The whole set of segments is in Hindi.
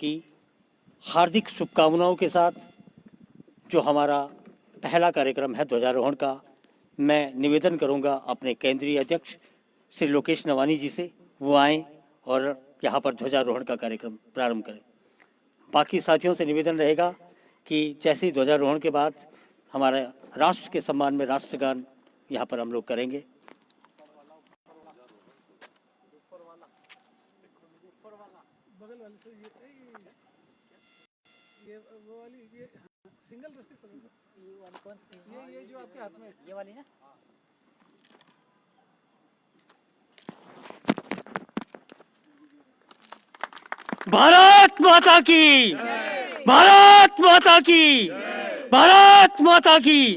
की हार्दिक शुभकामनाओं के साथ जो हमारा पहला कार्यक्रम है ध्वजारोहण का, मैं निवेदन करूंगा अपने केंद्रीय अध्यक्ष श्री लोकेश नवानी जी से, वो आएँ और यहाँ पर ध्वजारोहण का कार्यक्रम प्रारंभ करें। बाकी साथियों से निवेदन रहेगा कि जैसे ही ध्वजारोहण के बाद हमारे राष्ट्र के सम्मान में राष्ट्रगान यहाँ पर हम लोग करेंगे। ये वो वाली ये सिंगल रस्सी ये जो आपके हाथ में ये वाली ना। भारत माता की, भारत माता की, भारत माता की।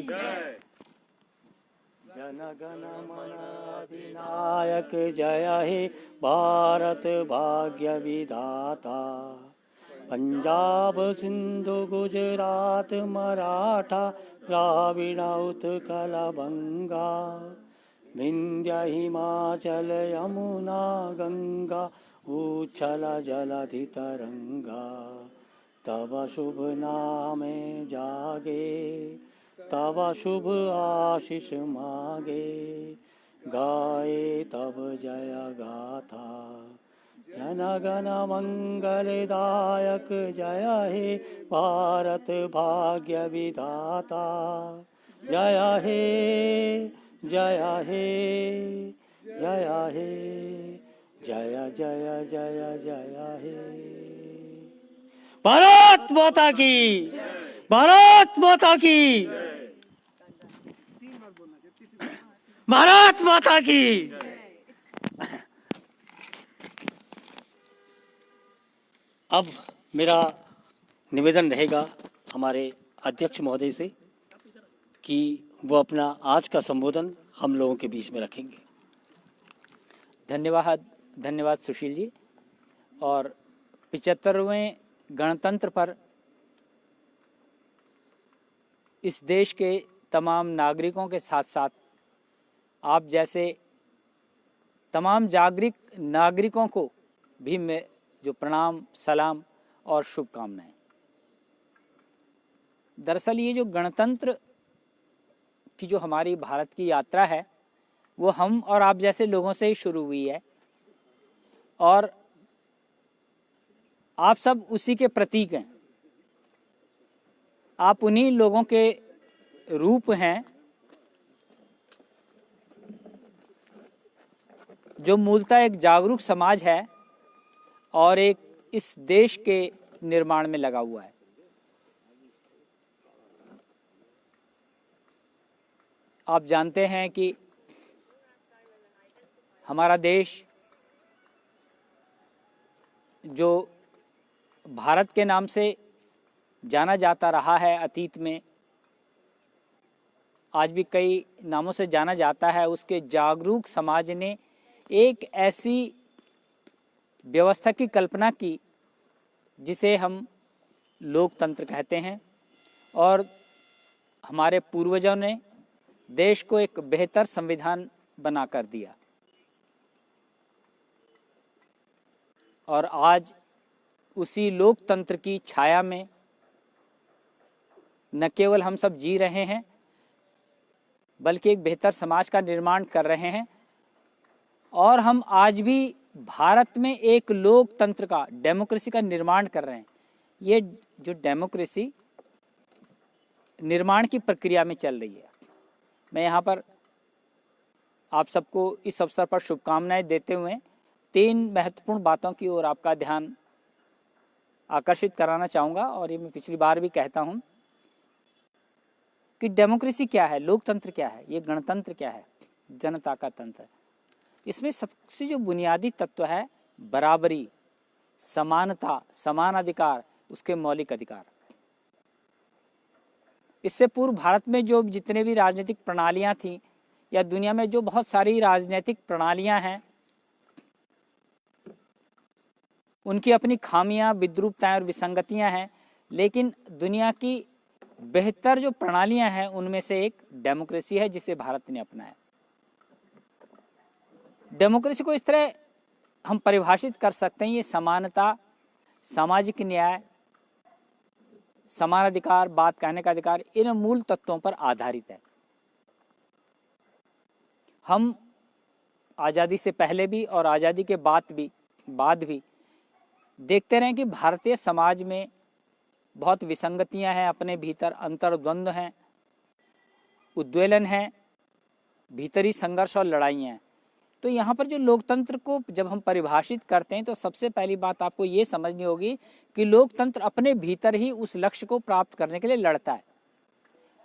जन गण मन अधिनायक जय हे भारत भाग्य विधाता। पंजाब सिंधु गुजरात मराठा द्राविड़ उत्कल बंगा, विंध्य हिमाचल यमुना गंगा उच्छल जलधि तरंगा। तब शुभ नामे जागे, तब शुभ आशीष मागे, गाए तब जय गाथा। जन गण मंगलदायक जय हे भारत भाग्य विधाता। जय हे जय हे जय हे जय जय जय जय हे। भारत माता की, भारत माता की, भारत माता की। अब मेरा निवेदन रहेगा हमारे अध्यक्ष महोदय से कि वो अपना आज का संबोधन हम लोगों के बीच में रखेंगे। धन्यवाद सुशील जी। और 75वें गणतंत्र पर इस देश के तमाम नागरिकों के साथ साथ आप जैसे तमाम जागरूक नागरिकों को भी मैं जो प्रणाम, सलाम और शुभकामनाएं। दरअसल ये जो गणतंत्र की जो हमारी भारत की यात्रा है वो हम और आप जैसे लोगों से ही शुरू हुई है और आप सब उसी के प्रतीक हैं। आप उन्हीं लोगों के रूप हैं जो मूलतः एक जागरूक समाज है और एक इस देश के निर्माण में लगा हुआ है। आप जानते हैं कि हमारा देश जो भारत के नाम से जाना जाता रहा है अतीत में, आज भी कई नामों से जाना जाता है, उसके जागरूक समाज ने एक ऐसी व्यवस्था की कल्पना की जिसे हम लोकतंत्र कहते हैं और हमारे पूर्वजों ने देश को एक बेहतर संविधान बनाकर दिया। और आज उसी लोकतंत्र की छाया में न केवल हम सब जी रहे हैं बल्कि एक बेहतर समाज का निर्माण कर रहे हैं और हम आज भी भारत में एक लोकतंत्र का, डेमोक्रेसी का निर्माण कर रहे हैं। ये जो डेमोक्रेसी निर्माण की प्रक्रिया में चल रही है। मैं यहाँ पर आप सबको इस अवसर पर शुभकामनाएं देते हुए 3 महत्वपूर्ण बातों की ओर आपका ध्यान आकर्षित कराना चाहूँगा और ये मैं पिछली बार भी कहता हूँ कि डेमोक्रेसी क्या है, लोकतंत्र क्या है, ये गणतंत्र क्या है, जनता का तंत्र। इसमें सबसे जो बुनियादी तत्व है बराबरी, समानता, समान अधिकार, उसके मौलिक अधिकार। इससे पूर्व भारत में जो जितने भी राजनीतिक प्रणालियां थी या दुनिया में जो बहुत सारी राजनीतिक प्रणालियां हैं उनकी अपनी खामियां, विद्रूपताएं और विसंगतियां हैं, लेकिन दुनिया की बेहतर जो प्रणालियां हैं उनमें से एक डेमोक्रेसी है जिसे भारत ने अपनाया। डेमोक्रेसी को इस तरह हम परिभाषित कर सकते हैं, ये समानता, सामाजिक न्याय, समान अधिकार, बात कहने का अधिकार, इन मूल तत्वों पर आधारित है। हम आज़ादी से पहले भी और आज़ादी के बाद भी देखते रहे कि भारतीय समाज में बहुत विसंगतियां हैं, अपने भीतर अंतर्द्वंद हैं, उद्वेलन है, भीतरी संघर्ष और लड़ाइयाँ हैं। तो यहाँ पर जो लोकतंत्र को जब हम परिभाषित करते हैं तो सबसे पहली बात आपको ये समझनी होगी कि लोकतंत्र अपने भीतर ही उस लक्ष्य को प्राप्त करने के लिए लड़ता है।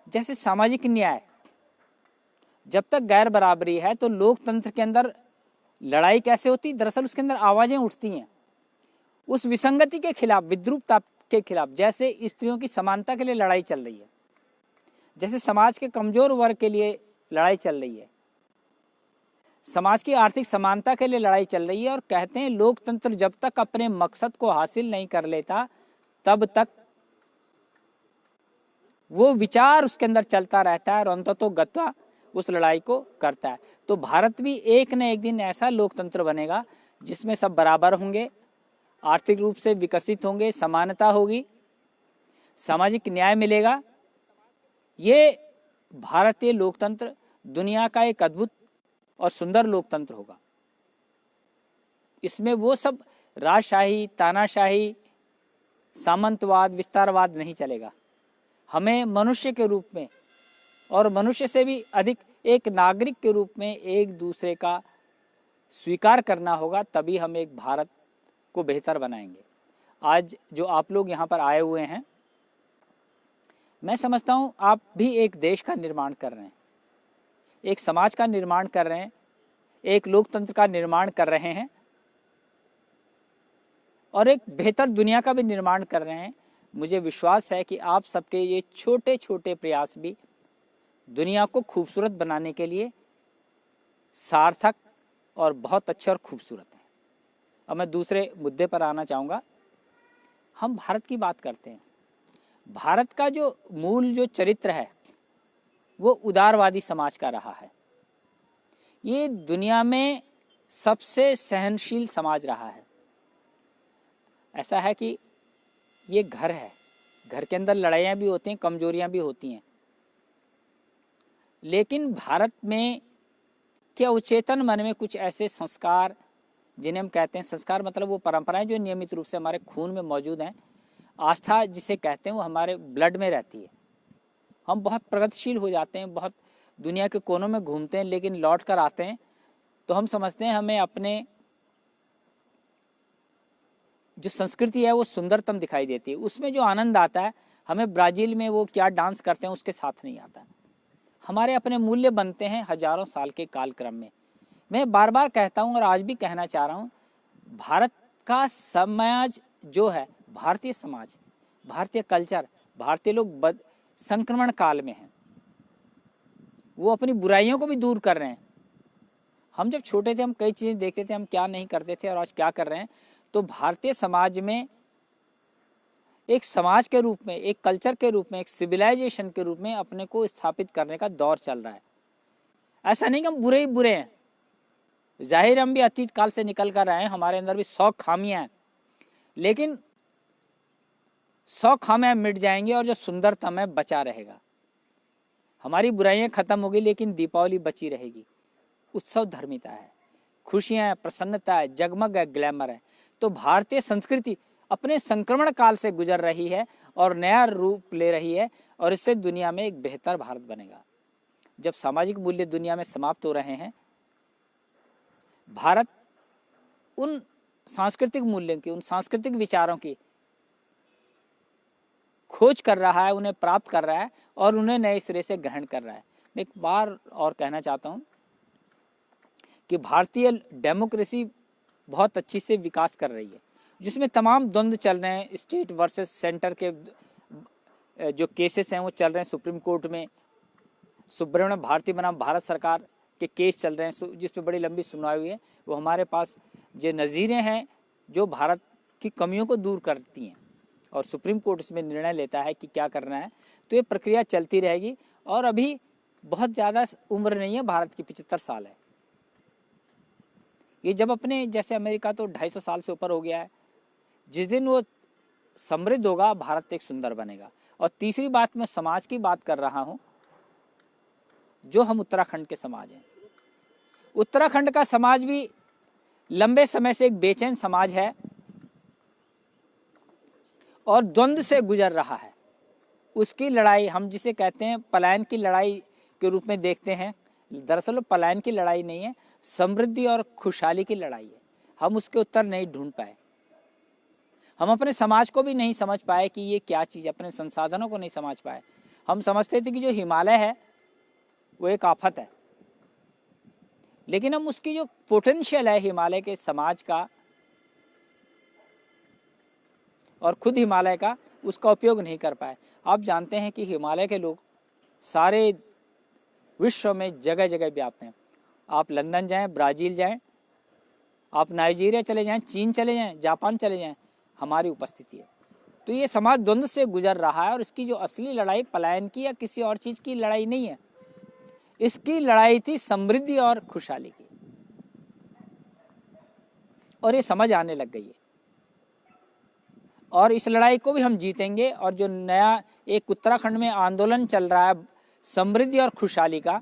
जैसे सामाजिक न्याय, जब तक गैर बराबरी है तो लोकतंत्र के अंदर लड़ाई कैसे होती? दरअसल उसके अंदर आवाजें उठती हैं उस विसंगति के खिलाफ, विद्रूपता के खिलाफ। जैसे स्त्रियों की समानता के लिए लड़ाई चल रही है, जैसे समाज के कमजोर वर्ग के लिए लड़ाई चल रही है, समाज की आर्थिक समानता के लिए लड़ाई चल रही है। और कहते हैं लोकतंत्र जब तक अपने मकसद को हासिल नहीं कर लेता तब तक वो विचार उसके अंदर चलता रहता है और अंततोगत्वा उस लड़ाई को करता है। तो भारत भी एक न एक दिन ऐसा लोकतंत्र बनेगा जिसमें सब बराबर होंगे, आर्थिक रूप से विकसित होंगे, समानता होगी, सामाजिक न्याय मिलेगा। ये भारतीय लोकतंत्र दुनिया का एक अद्भुत और सुंदर लोकतंत्र होगा। इसमें वो सब राजशाही, तानाशाही, सामंतवाद, विस्तारवाद नहीं चलेगा। हमें मनुष्य के रूप में और मनुष्य से भी अधिक एक नागरिक के रूप में एक दूसरे का स्वीकार करना होगा, तभी हम एक भारत को बेहतर बनाएंगे। आज जो आप लोग यहाँ पर आए हुए हैं, मैं समझता हूँ आप भी एक देश का निर्माण कर रहे हैं, एक समाज का निर्माण कर रहे हैं, एक लोकतंत्र का निर्माण कर रहे हैं और एक बेहतर दुनिया का भी निर्माण कर रहे हैं। मुझे विश्वास है कि आप सबके ये छोटे छोटे प्रयास भी दुनिया को खूबसूरत बनाने के लिए सार्थक और बहुत अच्छे और खूबसूरत हैं। अब मैं दूसरे मुद्दे पर आना चाहूँगा। हम भारत की बात करते हैं। भारत का जो मूल जो चरित्र है वो उदारवादी समाज का रहा है। ये दुनिया में सबसे सहनशील समाज रहा है। ऐसा है कि ये घर है, घर के अंदर लड़ाइयाँ भी होती हैं, कमजोरियाँ भी होती हैं, लेकिन भारत में के अवचेतन मन में कुछ ऐसे संस्कार, जिन्हें हम कहते हैं संस्कार, मतलब वो परंपराएं जो नियमित रूप से हमारे खून में मौजूद हैं, आस्था जिसे कहते हैं, वो हमारे ब्लड में रहती है। हम बहुत प्रगतिशील हो जाते हैं, बहुत दुनिया के कोनों में घूमते हैं, लेकिन लौट कर आते हैं तो हम समझते हैं हमें अपने जो संस्कृति है वो सुंदरतम दिखाई देती है। उसमें जो आनंद आता है, हमें ब्राज़ील में वो क्या डांस करते हैं उसके साथ नहीं आता। हमारे अपने मूल्य बनते हैं हजारों साल के कालक्रम में। मैं बार बार कहता हूँ और आज भी कहना चाह रहा हूँ, भारत का समाज जो है, भारतीय समाज, भारतीय कल्चर, भारतीय लोग संक्रमण काल में हैं। वो अपनी बुराइयों को भी दूर कर रहे हैं। हम जब छोटे थे हम कई चीज़ें देखते थे, हम क्या नहीं करते थे और आज क्या कर रहे हैं। तो भारतीय समाज में एक समाज के रूप में, एक कल्चर के रूप में, एक सिविलाइजेशन के रूप में अपने को स्थापित करने का दौर चल रहा है। ऐसा नहीं कि हम बुरे ही बुरे हैं, जाहिर हम भी अतीत काल से निकल कर आए हैं, हमारे अंदर भी 100 खामियां हैं, लेकिन 100 खामियां मिट जाएंगी और जो सुंदरतम है बचा रहेगा। हमारी बुराइयां खत्म होगी लेकिन दीपावली बची रहेगी। उत्सव धर्मिता है, खुशियां है, प्रसन्नता है, जगमग है, ग्लैमर है। तो भारतीय संस्कृति अपने संक्रमण काल से गुजर रही है और नया रूप ले रही है और इससे दुनिया में एक बेहतर भारत बनेगा। जब सामाजिक मूल्य दुनिया में समाप्त हो रहे हैं, भारत उन सांस्कृतिक मूल्यों की, उन सांस्कृतिक विचारों की खोज कर रहा है, उन्हें प्राप्त कर रहा है और उन्हें नए सिरे से ग्रहण कर रहा है। मैं एक बार और कहना चाहता हूं कि भारतीय डेमोक्रेसी बहुत अच्छी से विकास कर रही है, जिसमें तमाम द्वंद्व चल रहे हैं। स्टेट वर्सेस सेंटर के जो केसेस हैं वो चल रहे हैं सुप्रीम कोर्ट में। सुब्रमण्यम भारती बनाम भारत सरकार के केस चल रहे हैं जिस पे बड़ी लंबी सुनवाई हुई है। वो हमारे पास जो नज़ीरें हैं जो भारत की कमियों को दूर करती हैं और सुप्रीम कोर्ट इसमें निर्णय लेता है कि क्या करना है। तो ये प्रक्रिया चलती रहेगी और अभी बहुत ज़्यादा उम्र नहीं है भारत की, 75 साल है। ये जब अपने जैसे अमेरिका तो 250 साल से ऊपर हो गया है। जिस दिन वो समृद्ध होगा, भारत एक सुंदर बनेगा। और तीसरी बात, मैं समाज की बात कर रहा हूं, जो हम उत्तराखंड के समाज हैं। उत्तराखंड का समाज भी लंबे समय से एक बेचैन समाज है और द्वंद्व से गुजर रहा है। उसकी लड़ाई हम जिसे कहते हैं पलायन की लड़ाई के रूप में देखते हैं, दरअसल वो पलायन की लड़ाई नहीं है, समृद्धि और खुशहाली की लड़ाई है। हम उसके उत्तर नहीं ढूंढ पाए, हम अपने समाज को भी नहीं समझ पाए कि ये क्या चीज़, अपने संसाधनों को नहीं समझ पाए। हम समझते थे कि जो हिमालय है वो एक आफत है, लेकिन हम उसकी जो पोटेंशियल है हिमालय के समाज का और खुद हिमालय का, उसका उपयोग नहीं कर पाए। आप जानते हैं कि हिमालय के लोग सारे विश्व में जगह जगह व्याप्त हैं। आप लंदन जाएं, ब्राज़ील जाएं, आप नाइजीरिया चले जाएं, चीन चले जाएं, जापान चले जाएं, हमारी उपस्थिति है। तो ये समाज द्वंद्व से गुजर रहा है और इसकी जो असली लड़ाई पलायन की या किसी और चीज़ की लड़ाई नहीं है, इसकी लड़ाई थी समृद्धि और खुशहाली की। और ये समझ आने लग गई है और इस लड़ाई को भी हम जीतेंगे। और जो नया एक उत्तराखंड में आंदोलन चल रहा है समृद्धि और खुशहाली का,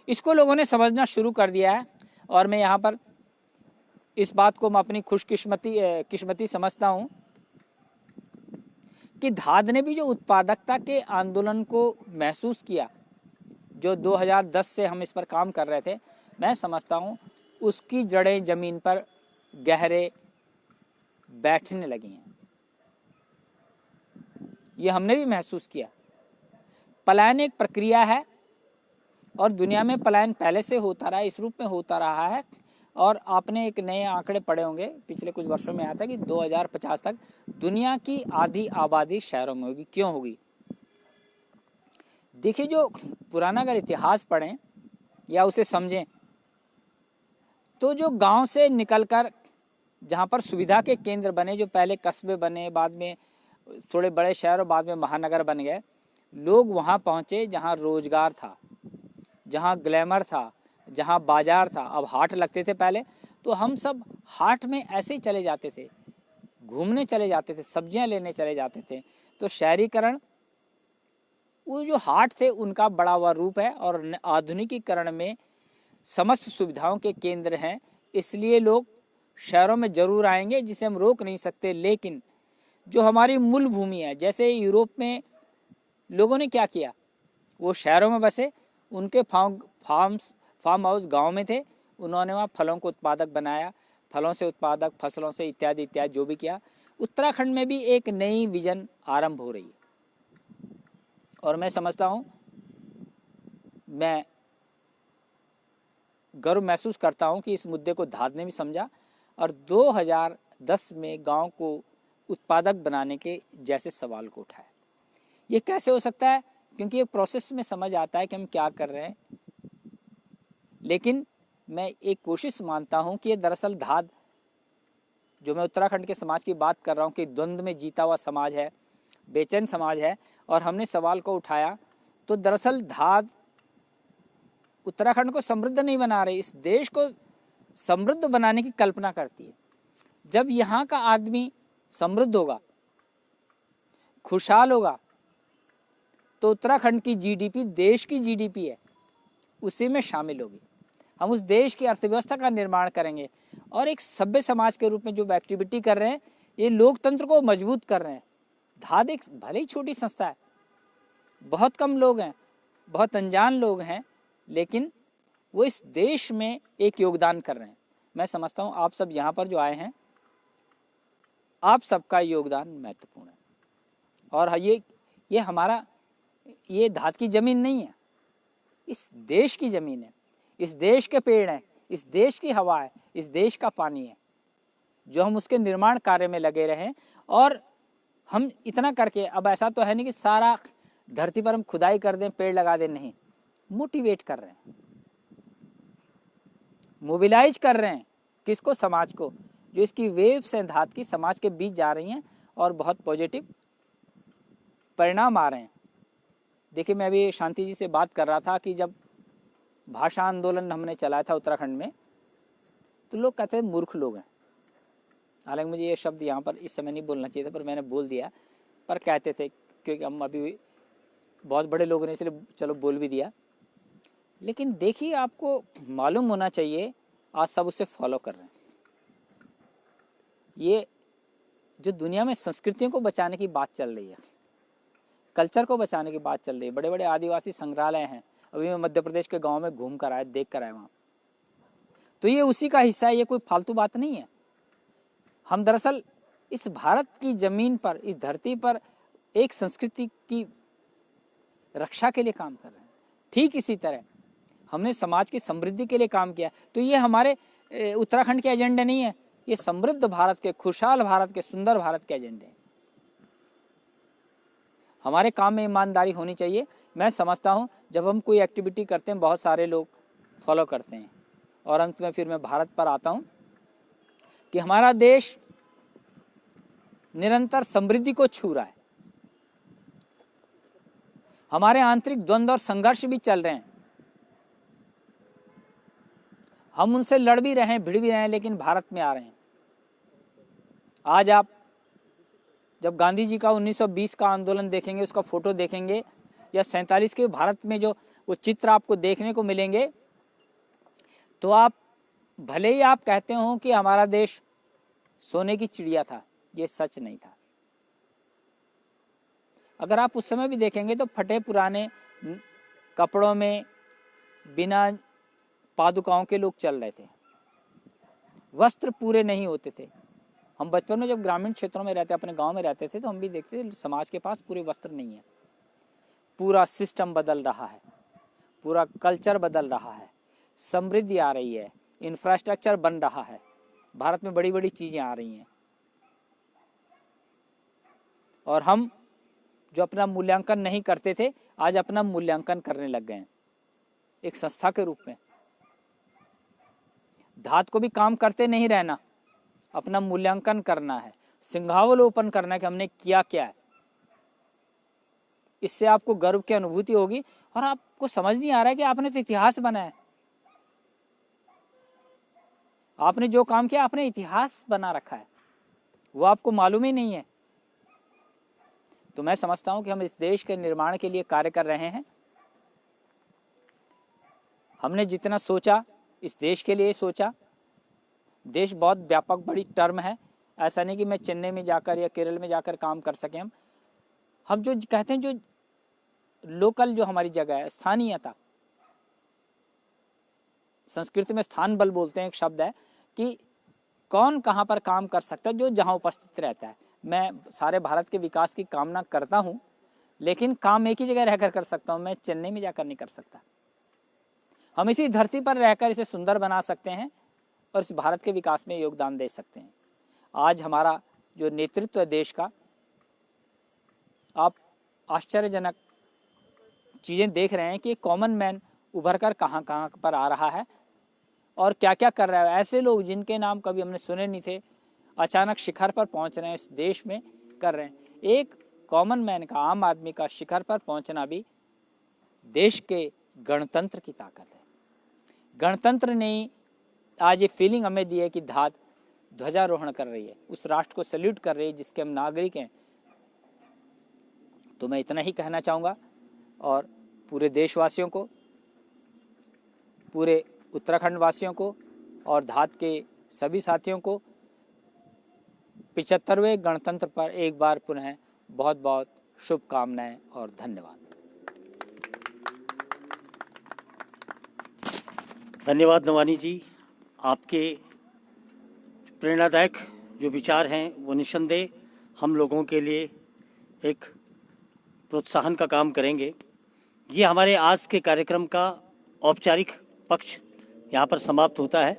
इसको लोगों ने समझना शुरू कर दिया है। और मैं यहाँ पर इस बात को मैं अपनी किस्मती समझता हूँ कि धाद ने भी जो उत्पादकता के आंदोलन को महसूस किया, जो 2010 से हम इस पर काम कर रहे थे, मैं समझता हूँ उसकी जड़ें जमीन पर गहरे बैठने लगी हैं। ये हमने भी महसूस किया। पलायन एक प्रक्रिया है और दुनिया में पलायन पहले से होता रहा है, इस रूप में होता रहा है। और आपने एक नए आंकड़े पढ़े होंगे, पिछले कुछ वर्षों में आया था कि 2050 तक दुनिया की आधी आबादी शहरों में होगी। क्यों होगी? देखिए, जो पुराना अगर इतिहास पढ़ें या उसे समझें, तो जो गांव से निकलकर जहां पर सुविधा के केंद्र बने, जो पहले कस्बे बने, बाद में थोड़े बड़े शहर और बाद में महानगर बन गए, लोग वहां पहुंचे जहां रोजगार था, जहां ग्लैमर था, जहां बाजार था। अब हाट लगते थे पहले, तो हम सब हाट में ऐसे ही चले जाते थे, घूमने चले जाते थे, सब्जियां लेने चले जाते थे। तो शहरीकरण, वो जो हाट थे उनका बड़ा हुआ रूप है और आधुनिकीकरण में समस्त सुविधाओं के केंद्र हैं, इसलिए लोग शहरों में जरूर आएंगे, जिसे हम रोक नहीं सकते। लेकिन जो हमारी मूल भूमि है, जैसे यूरोप में लोगों ने क्या किया, वो शहरों में बसे, उनके फार्म हाउस गांव में थे, उन्होंने वहाँ फलों को उत्पादक बनाया, फलों से उत्पादक, फसलों से इत्यादि इत्यादि जो भी किया। उत्तराखंड में भी एक नई विजन आरंभ हो रही है और मैं समझता हूँ, मैं गर्व महसूस करता हूँ कि इस मुद्दे को धाद ने भी समझा और 2010 में गांव को उत्पादक बनाने के जैसे सवाल को उठाया। ये कैसे हो सकता है? क्योंकि एक प्रोसेस में समझ आता है कि हम क्या कर रहे हैं। लेकिन मैं एक कोशिश मानता हूं कि ये दरअसल धाद, जो मैं उत्तराखंड के समाज की बात कर रहा हूं कि द्वंद्व में जीता हुआ समाज है, बेचैन समाज है, और हमने सवाल को उठाया, तो दरअसल धाद उत्तराखंड को समृद्ध नहीं बना रही, इस देश को समृद्ध बनाने की कल्पना करती है। जब यहाँ का आदमी समृद्ध होगा, खुशहाल होगा, तो उत्तराखंड की जीडीपी देश की जीडीपी है, उसी में शामिल होगी। हम उस देश की अर्थव्यवस्था का निर्माण करेंगे और एक सभ्य समाज के रूप में जो एक्टिविटी कर रहे हैं, ये लोकतंत्र को मजबूत कर रहे हैं। धाद एक भले ही छोटी संस्था है, बहुत कम लोग हैं, बहुत अनजान लोग हैं, लेकिन वो इस देश में एक योगदान कर रहे हैं। मैं समझता हूँ आप सब यहाँ पर जो आए हैं, आप सबका योगदान महत्वपूर्ण है। और ये हमारा, ये धाद की जमीन नहीं है, इस देश की जमीन है, इस देश के पेड़ हैं, इस देश की हवा है, इस देश का पानी है, जो हम उसके निर्माण कार्य में लगे रहें। और हम इतना करके, अब ऐसा तो है नहीं कि सारा धरती पर हम खुदाई कर दें, पेड़ लगा दें, नहीं, मोटिवेट कर रहे हैं, मोबिलाइज कर रहे हैं। किसको? समाज को। जो इसकी वेव्स हैं धाद की, समाज के बीच जा रही हैं और बहुत पॉजिटिव परिणाम आ रहे हैं। देखिए, मैं अभी शांति जी से बात कर रहा था कि जब भाषा आंदोलन हमने चलाया था उत्तराखंड में, तो लोग कहते हैं मूर्ख लोग हैं, हालांकि मुझे ये शब्द यहाँ पर इस समय नहीं बोलना चाहिए था, पर मैंने बोल दिया, पर कहते थे क्योंकि हम अभी बहुत बड़े लोग ने, इसलिए चलो बोल भी दिया। लेकिन देखिए, आपको मालूम होना चाहिए आज सब उसे फॉलो कर रहे हैं। ये जो दुनिया में संस्कृतियों को बचाने की बात चल रही है, कल्चर को बचाने की बात चल रही है, बड़े बड़े आदिवासी संग्रहालय हैं। अभी मैं मध्य प्रदेश के गांव में घूम कर आया, देख कर आया वहाँ, तो ये उसी का हिस्सा है, ये कोई फालतू बात नहीं है। हम दरअसल इस भारत की जमीन पर, इस धरती पर एक संस्कृति की रक्षा के लिए काम कर रहे हैं। ठीक इसी तरह हमने समाज की समृद्धि के लिए काम किया। तो ये हमारे उत्तराखंड के एजेंडे नहीं है, ये समृद्ध भारत के, खुशहाल भारत के, सुंदर भारत के एजेंडे हैं। हमारे काम में ईमानदारी होनी चाहिए। मैं समझता हूँ जब हम कोई एक्टिविटी करते हैं, बहुत सारे लोग फॉलो करते हैं, और अंत में फिर मैं भारत पर आता हूँ कि हमारा देश निरंतर समृद्धि को छू रहा है। हमारे आंतरिक द्वंद्व और संघर्ष भी चल रहे हैं, हम उनसे लड़ भी रहे हैं, भिड़ भी रहे हैं, लेकिन भारत में आ रहे हैं। आज आप जब गांधी जी का 1920 का आंदोलन देखेंगे, उसका फोटो देखेंगे, या 47 के भारत में जो वो चित्र आपको देखने को मिलेंगे, तो आप भले ही आप कहते हो कि हमारा देश सोने की चिड़िया था, ये सच नहीं था। अगर आप उस समय भी देखेंगे तो फटे पुराने कपड़ों में, बिना पादुकाओं के लोग चल रहे थे, वस्त्र पूरे नहीं होते थे। हम बचपन में जब ग्रामीण क्षेत्रों में रहते, अपने गांव में रहते थे, तो हम भी देखते थे समाज के पास पूरे वस्त्र नहीं है। पूरा सिस्टम बदल रहा है, पूरा कल्चर बदल रहा है, समृद्धि आ रही है, इंफ्रास्ट्रक्चर बन रहा है, भारत में बड़ी बड़ी चीजें आ रही हैं, और हम जो अपना मूल्यांकन नहीं करते थे, आज अपना मूल्यांकन करने लग गए हैं एक संस्था के रूप में। धात को भी काम करते नहीं रहना, अपना मूल्यांकन करना है, सिंहावलोकन करना है कि हमने किया क्या है। इससे आपको गर्व की अनुभूति होगी, और आपको समझ नहीं आ रहा है कि आपने तो इतिहास बनाया। आपने जो काम किया, आपने इतिहास बना रखा है, वो आपको मालूम ही नहीं है। तो मैं समझता हूं कि हम इस देश के निर्माण के लिए कार्य कर रहे हैं। हमने जितना सोचा, इस देश के लिए सोचा। देश बहुत व्यापक, बड़ी टर्म है। ऐसा नहीं कि मैं चेन्नई में जाकर या केरल में जाकर काम कर सके। हम जो कहते हैं, जो लोकल, जो हमारी जगह है, स्थानीयता, संस्कृत में स्थान बल बोलते हैं, एक शब्द है कि कौन कहां पर काम कर सकता है, जो जहां उपस्थित रहता है। मैं सारे भारत के विकास की कामना करता हूं, लेकिन काम एक ही जगह रहकर कर सकता हूं, मैं चेन्नई में जाकर नहीं कर सकता। हम इसी धरती पर रहकर इसे सुंदर बना सकते हैं और इस भारत के विकास में योगदान दे सकते हैं। आज हमारा जो नेतृत्व है देश का, आप आश्चर्यजनक चीजें देख रहे हैं कि कॉमन मैन उभर कर कहां कहां पर आ रहा है और क्या क्या कर रहा है। ऐसे लोग जिनके नाम कभी हमने सुने नहीं थे, अचानक शिखर पर पहुंच रहे हैं, इस देश में कर रहे हैं। एक कॉमन मैन का, आम आदमी का शिखर पर पहुंचना भी देश के गणतंत्र की ताकत है। गणतंत्र ने आज ये फीलिंग हमें दी है कि धात ध्वजारोहण कर रही है, उस राष्ट्र को सैल्यूट कर रही है जिसके हम नागरिक हैं। तो मैं इतना ही कहना चाहूँगा, और पूरे देशवासियों को, पूरे उत्तराखंड वासियों को और धात के सभी साथियों को 75वें गणतंत्र पर एक बार पुनः बहुत बहुत शुभकामनाएं और धन्यवाद। धन्यवाद नवानी जी। आपके प्रेरणादायक जो विचार हैं वो निस्संदेह हम लोगों के लिए एक प्रोत्साहन का काम करेंगे। ये हमारे आज के कार्यक्रम का औपचारिक पक्ष यहाँ पर समाप्त होता है।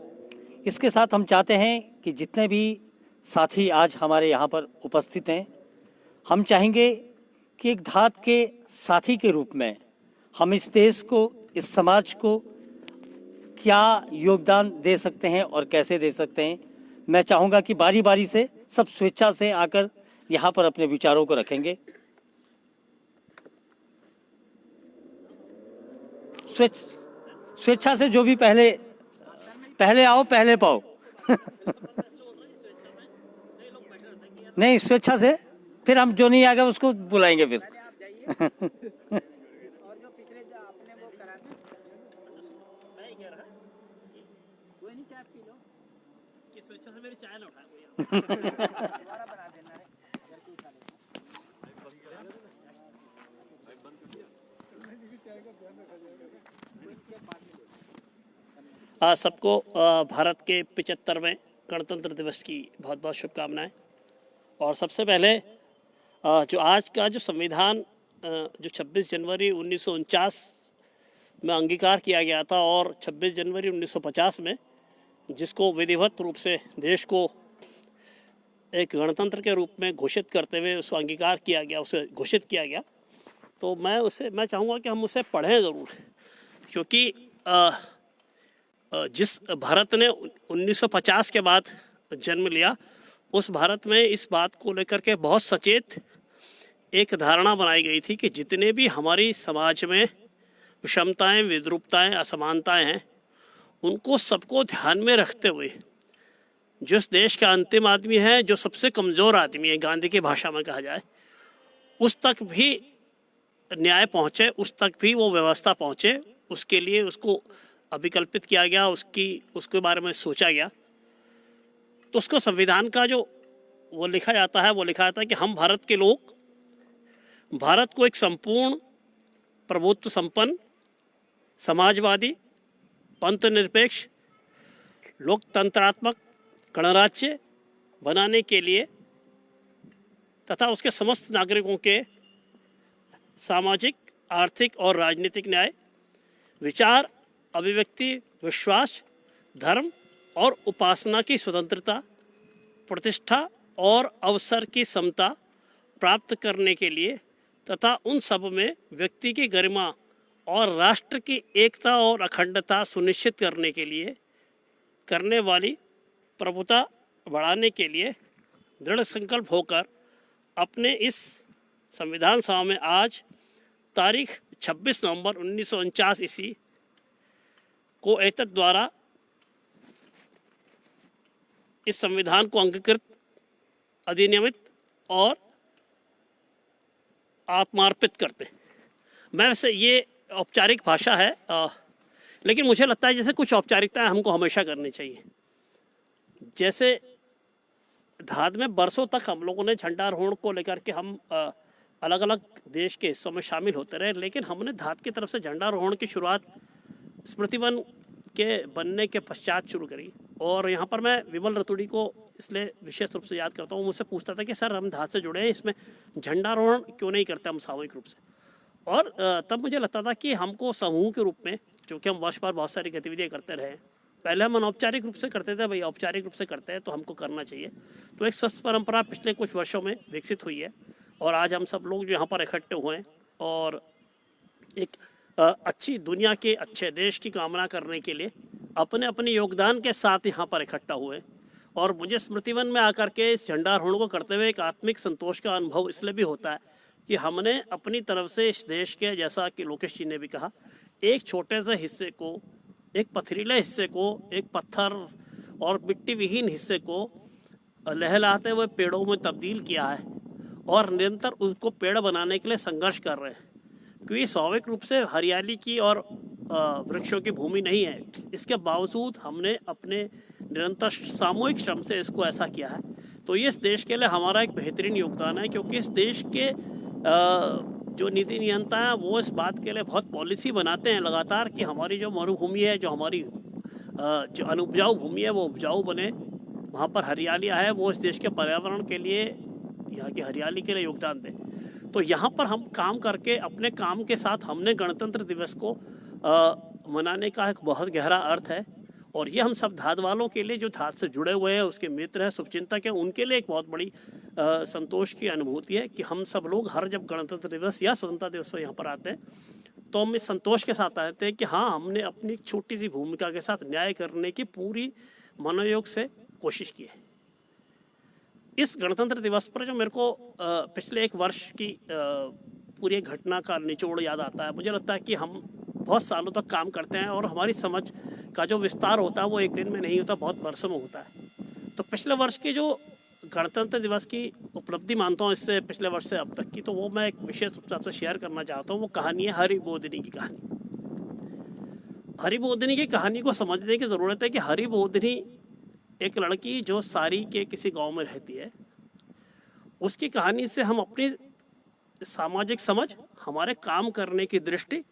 इसके साथ हम चाहते हैं कि जितने भी साथी आज हमारे यहाँ पर उपस्थित हैं, हम चाहेंगे कि एक धात के साथी के रूप में हम इस देश को, इस समाज को क्या योगदान दे सकते हैं और कैसे दे सकते हैं। मैं चाहूँगा कि बारी बारी से सब स्वेच्छा से आकर यहाँ पर अपने विचारों को रखेंगे। स्वेच्छा से जो भी पहले आओ पहले पाओ। नहीं, स्वेच्छा से, फिर हम जो नहीं आएगा उसको बुलाएंगे फिर। और जो पिछले जो आपने वो करा था, मैं कह रहा कोई नहीं, चाय पी लो, कि स्वेच्छा से मेरी चाय ना उठाए कोई। दोबारा बना देना रे, घर की खा लेना। सबको भारत के 75वें गणतंत्र दिवस की बहुत बहुत शुभकामनाएं। और सबसे पहले जो आज का जो संविधान जो 26 जनवरी 1949 में अंगीकार किया गया था और 26 जनवरी 1950 में जिसको विधिवत रूप से देश को एक गणतंत्र के रूप में घोषित करते हुए उसको अंगीकार किया गया, उसे घोषित किया गया, तो मैं चाहूँगा कि हम उसे पढ़ें ज़रूर, क्योंकि जिस भारत ने 1950 के बाद जन्म लिया, उस भारत में इस बात को लेकर के बहुत सचेत एक धारणा बनाई गई थी कि जितने भी हमारी समाज में विषमताएं, विद्रूपताएं, असमानताएं हैं, उनको सबको ध्यान में रखते हुए जिस देश का अंतिम आदमी है, जो सबसे कमज़ोर आदमी है, गांधी की भाषा में कहा जाए, उस तक भी न्याय पहुँचे, उस तक भी वो व्यवस्था पहुँचे, उसके लिए उसको अभिकल्पित किया गया, उसके बारे में सोचा गया। तो उसको संविधान का जो वो लिखा जाता है कि हम भारत के लोग भारत को एक संपूर्ण प्रभुत्व संपन्न, समाजवादी, पंथ निरपेक्ष, लोकतंत्रात्मक गणराज्य बनाने के लिए तथा उसके समस्त नागरिकों के सामाजिक, आर्थिक और राजनीतिक न्याय, विचार, अभिव्यक्ति, विश्वास, धर्म और उपासना की स्वतंत्रता, प्रतिष्ठा और अवसर की समता प्राप्त करने के लिए तथा उन सब में व्यक्ति की गरिमा और राष्ट्र की एकता और अखंडता सुनिश्चित करने के लिए करने वाली प्रभुता बढ़ाने के लिए दृढ़ संकल्प होकर अपने इस संविधान सभा में आज तारीख 26 नवंबर 1949 ईस्वी को एतद द्वारा इस संविधान को अंगीकृत, अधिनियमित और आत्मार्पित करते। मैं वैसे ये औपचारिक भाषा है, लेकिन मुझे लगता है जैसे कुछ औपचारिकताएं हमको हमेशा करनी चाहिए। जैसे धाद में बरसों तक हम लोगों ने झंडारोहण को लेकर के हम अलग अलग देश के हिस्सों में शामिल होते रहे, लेकिन हमने धाद की तरफ से झंडारोहण की शुरुआत स्मृति वन के बनने के पश्चात शुरू करी। और यहाँ पर मैं विमल रतूड़ी को इसलिए विशेष रूप से याद करता हूँ, मुझसे पूछता था कि सर हम धाद से जुड़े हैं, इसमें झंडारोहण क्यों नहीं करते हम सामूहिक रूप से। और तब मुझे लगता था कि हमको समूह के रूप में, चूँकि हम वर्ष भर बहुत सारी गतिविधियाँ करते रहे, पहले हम अनौपचारिक रूप से करते थे, भाई औपचारिक रूप से करते हैं तो हमको करना चाहिए। तो एक स्वस्थ परंपरा पिछले कुछ वर्षों में विकसित हुई है और आज हम सब लोग जो यहाँ पर इकट्ठे हुए हैं और एक अच्छी दुनिया के अच्छे देश की कामना करने के लिए अपने अपने योगदान के साथ यहाँ पर इकट्ठा हुए। और मुझे स्मृतिवन में आकर के इस झंडारोहण को करते हुए एक आत्मिक संतोष का अनुभव इसलिए भी होता है कि हमने अपनी तरफ से इस देश के, जैसा कि लोकेश जी ने भी कहा, एक छोटे से हिस्से को, एक पथरीले हिस्से को, एक पत्थर और मिट्टी विहीन हिस्से को लहलाते हुए पेड़ों में तब्दील किया है और निरंतर उसको पेड़ बनाने के लिए संघर्ष कर रहे हैं। क्योंकि स्वाभाविक रूप से हरियाली की और वृक्षों की भूमि नहीं है, इसके बावजूद हमने अपने निरंतर सामूहिक श्रम से इसको ऐसा किया है। तो ये इस देश के लिए हमारा एक बेहतरीन योगदान है, क्योंकि इस देश के जो नीति नियंता हैं वो इस बात के लिए बहुत पॉलिसी बनाते हैं लगातार कि हमारी जो मरुभूमि है, जो हमारी जो अनुपजाऊ भूमि है वो उपजाऊ बने, वहाँ पर हरियाली आए, वो इस देश के पर्यावरण के लिए, यहाँ की हरियाली के लिए योगदान दें। तो यहाँ पर हम काम करके अपने काम के साथ हमने गणतंत्र दिवस को मनाने का एक बहुत गहरा अर्थ है। और ये हम सब धाद वालों के लिए, जो धाद से जुड़े हुए हैं, उसके मित्र हैं, शुभचिंतक हैं, उनके लिए एक बहुत बड़ी संतोष की अनुभूति है कि हम सब लोग हर जब गणतंत्र दिवस या स्वतंत्रता दिवस पर यहाँ पर आते हैं तो हम इस संतोष के साथ आते हैं कि हाँ, हमने अपनी छोटी सी भूमिका के साथ न्याय करने की पूरी मनोयोग से कोशिश की है। इस गणतंत्र दिवस पर जो मेरे को पिछले एक वर्ष की पूरी एक घटना का निचोड़ याद आता है। मुझे लगता है कि हम बहुत सालों तक काम करते हैं और हमारी समझ का जो विस्तार होता है वो एक दिन में नहीं होता, बहुत वर्षों में होता है। तो पिछले वर्ष की जो गणतंत्र दिवस की उपलब्धि मानता हूँ इससे पिछले वर्ष से अब तक की, तो वो मैं एक विशेष रूप से आपसे शेयर करना चाहता हूँ। वो कहानी है हरिबोधिनी की कहानी। हरिबोधिनी की कहानी को समझने की ज़रूरत है कि हरिबोधिनी एक लड़की जो सारी के किसी गांव में रहती है, उसकी कहानी से हम अपनी सामाजिक समझ, हमारे काम करने की दृष्टि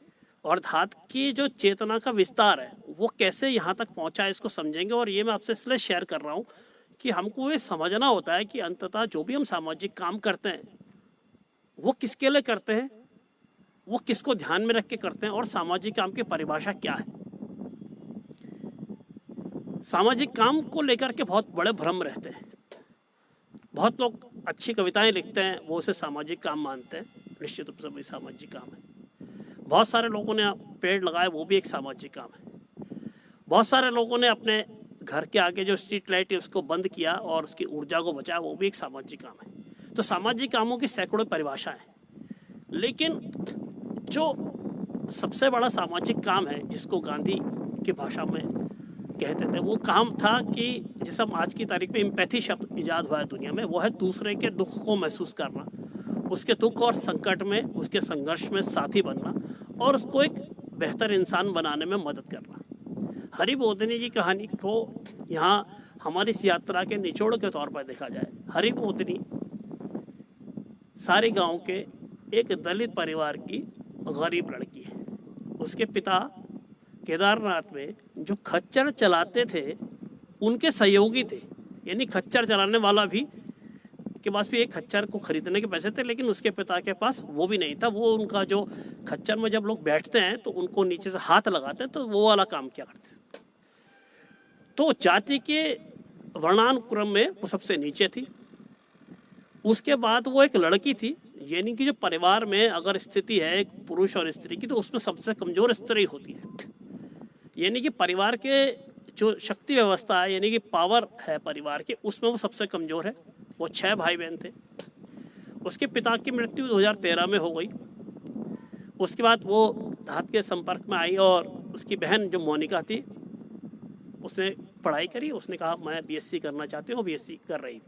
और धात की जो चेतना का विस्तार है वो कैसे यहाँ तक पहुँचा है इसको समझेंगे। और ये मैं आपसे इसलिए शेयर कर रहा हूँ कि हमको ये समझना होता है कि अंततः जो भी हम सामाजिक काम करते हैं वो किसके लिए करते हैं, वो किसको ध्यान में रख के करते हैं और सामाजिक काम की परिभाषा क्या है। सामाजिक काम को लेकर के बहुत बड़े भ्रम रहते हैं। बहुत लोग अच्छी कविताएं लिखते हैं, वो उसे सामाजिक काम मानते हैं, निश्चित रूप से वही सामाजिक काम है। बहुत सारे लोगों ने पेड़ लगाए, वो भी एक सामाजिक काम है। बहुत सारे लोगों ने अपने घर के आगे जो स्ट्रीट लाइट है उसको बंद किया और उसकी ऊर्जा को बचाया, वो भी एक सामाजिक काम है। तो सामाजिक कामों की सैकड़ों परिभाषा है, लेकिन जो सबसे बड़ा सामाजिक काम है जिसको गांधी की भाषा में कहते थे, वो काम था कि जिसे हम आज की तारीख में एम्पैथी शब्द इजाद हुआ है दुनिया में, वो है दूसरे के दुख को महसूस करना, उसके दुख और संकट में, उसके संघर्ष में साथी बनना और उसको एक बेहतर इंसान बनाने में मदद करना। हरिबोधिनी की कहानी को यहाँ हमारी इस यात्रा के निचोड़ के तौर पर देखा जाए। हरिबोधिनी सारे गांव के एक दलित परिवार की गरीब लड़की है। उसके पिता केदारनाथ में जो खच्चर चलाते थे उनके सहयोगी थे, यानी खच्चर चलाने वाला भी के पास भी एक खच्चर को खरीदने के पैसे थे, लेकिन उसके पिता के पास वो भी नहीं था। वो उनका जो खच्चर में जब लोग बैठते हैं तो उनको नीचे से हाथ लगाते हैं, तो वो वाला काम क्या करते थे। तो जाति के वर्णानुक्रम में वो सबसे नीचे थी। उसके बाद वो एक लड़की थी, यानी कि जो परिवार में अगर स्थिति है एक पुरुष और स्त्री की, तो उसमें सबसे कमजोर स्त्री होती है। यानी कि परिवार के जो शक्ति व्यवस्था है, यानी कि पावर है परिवार के, उसमें वो सबसे कमजोर है। वो 6 भाई बहन थे। उसके पिता की मृत्यु 2013 में हो गई। उसके बाद वो धात के संपर्क में आई और उसकी बहन जो मोनिका थी उसने पढ़ाई करी। उसने कहा मैं बीएससी करना चाहती हूँ, बीएससी कर रही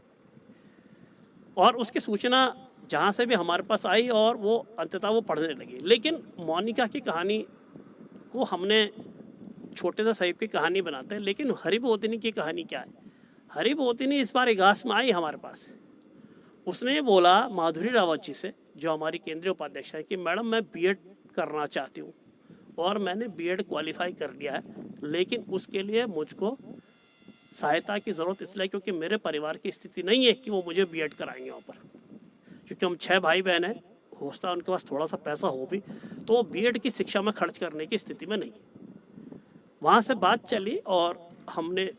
और उसकी सूचना जहाँ से भी हमारे पास आई और वो अंततः वो पढ़ने लगी। लेकिन मोनिका की कहानी को हमने छोटे से साहिब की कहानी बनाते हैं, लेकिन हरिबोधिनी की कहानी क्या है। हरिबोधिनी इस बार इगास में आई हमारे पास। उसने ये बोला माधुरी रावत जी से, जो हमारी केंद्रीय उपाध्यक्ष है, कि मैडम मैं बीएड करना चाहती हूँ और मैंने बीएड क्वालिफाई कर लिया है, लेकिन उसके लिए मुझको सहायता की ज़रूरत इसलिए क्योंकि मेरे परिवार की स्थिति नहीं है कि वो मुझे बीएड कराएंगे वहाँ पर, क्योंकि हम 6 भाई बहन हैं। हो सकता है उनके पास थोड़ा सा पैसा हो भी, तो वो बीएड की शिक्षा में खर्च करने की स्थिति में नहीं। वहाँ से बात चली और हमने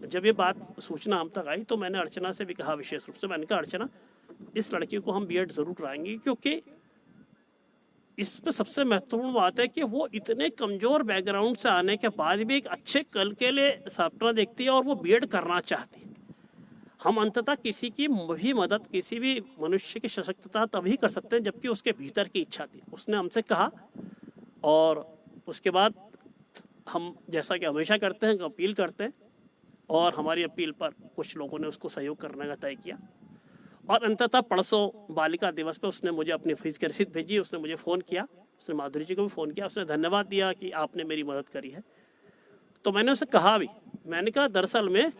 जब ये बात सूचना हम तक आई तो मैंने अर्चना से भी कहा, विशेष रूप से मैंने कहा अर्चना इस लड़की को हम बीएड ज़रूर कराएंगे, क्योंकि इसमें सबसे महत्वपूर्ण बात है कि वो इतने कमज़ोर बैकग्राउंड से आने के बाद भी एक अच्छे कल के लिए सपना देखती है और वो बीएड करना चाहती है। हम अंततः किसी की भी मदद, किसी भी मनुष्य की सशक्तता तभी कर सकते हैं जबकि उसके भीतर की इच्छा थी। उसने हमसे कहा और उसके बाद हम जैसा कि हमेशा करते हैं अपील करते हैं और हमारी अपील पर कुछ लोगों ने उसको सहयोग करने का तय किया और अंततः परसों बालिका दिवस पर उसने मुझे अपनी फीस की रसीद भेजी। उसने मुझे फ़ोन किया, उसने माधुरी जी को भी फ़ोन किया, उसने धन्यवाद दिया कि आपने मेरी मदद करी है। तो मैंने उसे कहा भी, मैंने कहा दरअसल में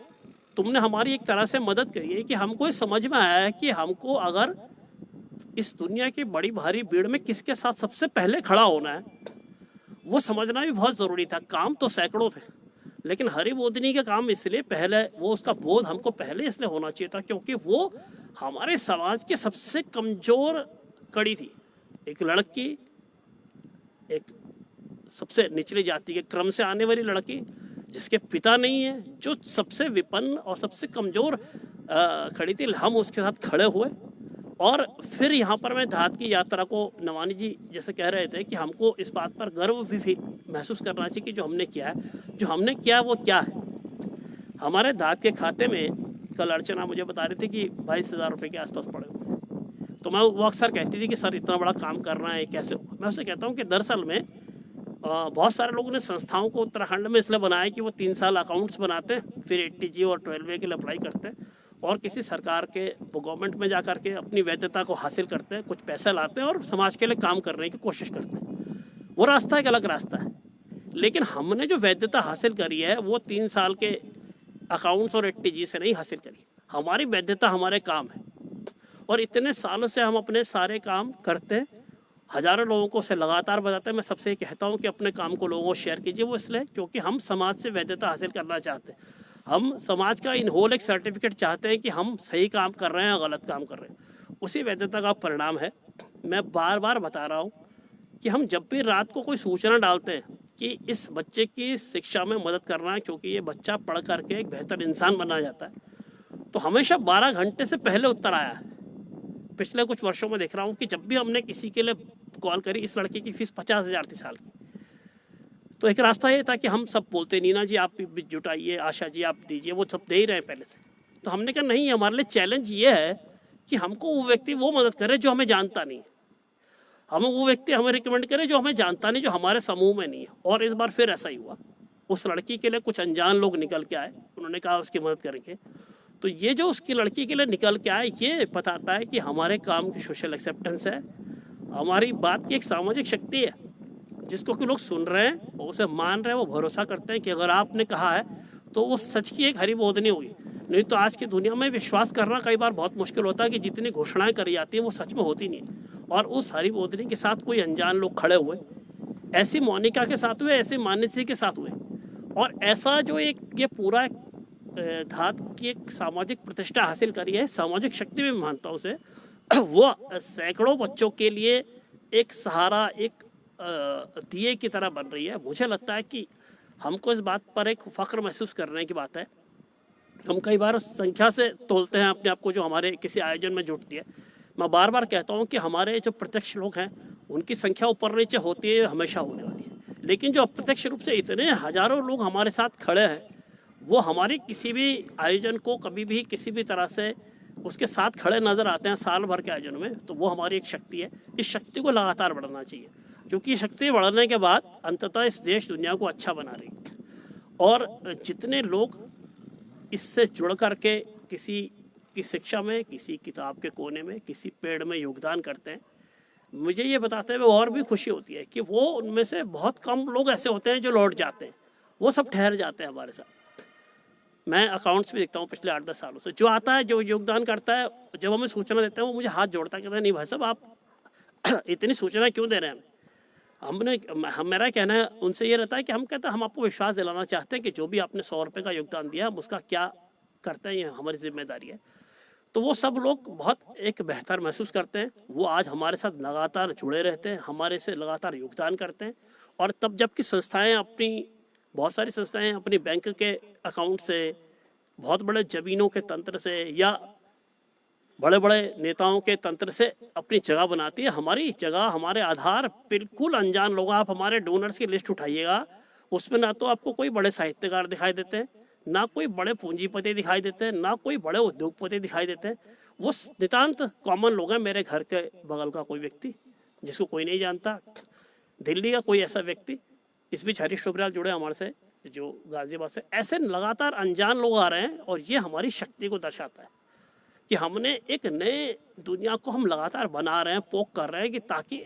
तुमने हमारी एक तरह से मदद करी है कि हमको ये समझ में आया है कि हमको अगर इस दुनिया की बड़ी भारी भीड़ में किसके साथ सबसे पहले खड़ा होना है वो समझना भी बहुत ज़रूरी था। काम तो सैकड़ों थे, लेकिन हरिबोधिनी का काम इसलिए पहले, वो उसका बोध हमको पहले इसलिए होना चाहिए था क्योंकि वो हमारे समाज के सबसे कमज़ोर कड़ी थी। एक लड़की, एक सबसे निचली जाति के क्रम से आने वाली लड़की जिसके पिता नहीं है, जो सबसे विपन्न और सबसे कमज़ोर खड़ी थी। हम उसके साथ खड़े हुए और फिर यहाँ पर मैं धात की यात्रा को, नवानी जी जैसे कह रहे थे कि हमको इस बात पर गर्व भी महसूस करना चाहिए कि जो हमने किया है, जो हमने किया वो क्या है। हमारे धात के खाते में कल अर्चना मुझे बता रही थी कि 22,000 रुपये के आसपास पड़े हुए। तो मैं वो अक्सर कहती थी कि सर इतना बड़ा काम करना है कैसे होगा। मैं उससे कहता हूँ कि दरअसल में बहुत सारे लोगों ने संस्थाओं को उत्तराखंड में इसलिए बनाया कि वो 3 साल अकाउंट्स बनाते हैं, फिर 80G और 12A के लिए अप्लाई करते हैं और किसी सरकार के गवर्नमेंट में जा करके अपनी वैधता को हासिल करते हैं, कुछ पैसा लाते हैं और समाज के लिए काम करने की कोशिश करते हैं। वो रास्ता एक अलग रास्ता है। लेकिन हमने जो वैधता हासिल करी है वो 3 साल के अकाउंट्स और 80G से नहीं हासिल करी। हमारी वैधता हमारे काम है और इतने सालों से हम अपने सारे काम करते हैं, हजारों लोगों को उसे लगातार बताते हैं। मैं सबसे कहता हूँ कि अपने काम को लोगों को शेयर कीजिए, वो इसलिए क्योंकि हम समाज से वैधता हासिल करना चाहते हैं। हम समाज का इन होल एक सर्टिफिकेट चाहते हैं कि हम सही काम कर रहे हैं या गलत काम कर रहे हैं। उसी वैधता का परिणाम है। मैं बार बार बता रहा हूँ कि हम जब भी रात को कोई सूचना डालते हैं कि इस बच्चे की शिक्षा में मदद करना है क्योंकि ये बच्चा पढ़ करके एक बेहतर इंसान बनना चाहता है, तो हमेशा 12 घंटे से पहले उत्तर आया है। पिछले कुछ वर्षों में देख रहा हूँ कि जब भी हमने किसी के लिए कॉल करी, इस लड़के की फीस 50,000 थी साल की, तो एक रास्ता ये था कि हम सब बोलते नीना जी आप भी जुटाइए, आशा जी आप दीजिए, वो सब दे ही रहे हैं पहले से। तो हमने कहा नहीं, हमारे लिए चैलेंज ये है कि हमको वो व्यक्ति वो मदद करे जो हमें जानता नहीं है, हमें वो व्यक्ति हमें रिकमेंड करे जो हमें जानता नहीं, जो हमारे समूह में नहीं है। और इस बार फिर ऐसा ही हुआ। उस लड़की के लिए कुछ अनजान लोग निकल के आए, उन्होंने कहा उसकी मदद करेंगे। तो ये जो उसकी लड़की के लिए निकल के आए, ये बताता है कि हमारे काम की सोशल एक्सेप्टेंस है, हमारी बात की एक सामाजिक शक्ति है जिसको कि लोग सुन रहे हैं, वो उसे मान रहे हैं, वो भरोसा करते हैं कि अगर आपने कहा है तो वो सच की एक हरी बोधनी होगी। नहीं तो आज की दुनिया में विश्वास करना कई बार बहुत मुश्किल होता है कि जितनी घोषणाएं करी जाती हैं वो सच में होती नहीं है। और उस हरी बोधनी के साथ कोई अनजान लोग खड़े हुए, ऐसी मोनिका के साथ हुए, ऐसे मानसी के साथ हुए, और ऐसा जो एक ये पूरा धात की एक सामाजिक प्रतिष्ठा हासिल करी है, सामाजिक शक्ति में मानता हूँ उसे, वो सैकड़ों बच्चों के लिए एक सहारा, एक दिए की तरह बन रही है। मुझे लगता है कि हमको इस बात पर एक फख्र महसूस करने की बात है। हम कई बार उस संख्या से तोलते हैं अपने आप को जो हमारे किसी आयोजन में जुटती है। मैं बार बार कहता हूँ कि हमारे जो प्रत्यक्ष लोग हैं उनकी संख्या ऊपर नीचे होती है, हमेशा होने वाली है, लेकिन जो अप्रत्यक्ष रूप से इतने हजारों लोग हमारे साथ खड़े हैं, वो हमारे किसी भी आयोजन को कभी भी किसी भी तरह से उसके साथ खड़े नजर आते हैं साल भर के आयोजन में, तो वो हमारी एक शक्ति है। इस शक्ति को लगातार बढ़ाना चाहिए, क्योंकि शक्ति बढ़ने के बाद अंततः इस देश दुनिया को अच्छा बना रही है। और जितने लोग इससे जुड़ करके किसी की शिक्षा में, किसी किताब के कोने में, किसी पेड़ में योगदान करते हैं, मुझे ये बताते हुए और भी खुशी होती है कि वो उनमें से बहुत कम लोग ऐसे होते हैं जो लौट जाते हैं, वो सब ठहर जाते हैं हमारे साथ। मैं अकाउंट्स भी देखता हूँ पिछले 8-10 सालों से, जो आता है, जो योगदान करता है, जब हमें सूचना देते हैं वो मुझे हाथ जोड़ता है, कहता है नहीं भाई साहब आप इतनी सूचना क्यों दे रहे हैं मेरा कहना है उनसे ये रहता है कि हम कहते हैं हम आपको विश्वास दिलाना चाहते हैं कि जो भी आपने 100 रुपये का योगदान दिया हम उसका क्या करते हैं, ये हमारी जिम्मेदारी है। तो वो सब लोग बहुत एक बेहतर महसूस करते हैं, वो आज हमारे साथ लगातार जुड़े रहते हैं, हमारे से लगातार योगदान करते हैं। और तब जबकि संस्थाएं अपनी, बहुत सारी संस्थाएं अपनी बैंक के अकाउंट से, बहुत बड़े जमीनों के तंत्र से या बड़े बड़े नेताओं के तंत्र से अपनी जगह बनाती है, हमारी जगह, हमारे आधार बिल्कुल अनजान लोग। आप हमारे डोनर्स की लिस्ट उठाइएगा, उसमें ना तो आपको कोई बड़े साहित्यकार दिखाई देते हैं, ना कोई बड़े पूंजीपति दिखाई देते हैं, ना कोई बड़े उद्योगपति दिखाई देते हैं। वो नितांत कॉमन लोग हैं। मेरे घर के बगल का कोई व्यक्ति जिसको कोई नहीं जानता, दिल्ली का कोई ऐसा व्यक्ति, इस बीच हरीश टोबरियाल जुड़े हमारे से जो गाजियाबाद से, ऐसे लगातार अनजान लोग आ रहे हैं। और ये हमारी शक्ति को दर्शाता है कि हमने एक नए दुनिया को हम लगातार बना रहे हैं, पोक कर रहे हैं, कि ताकि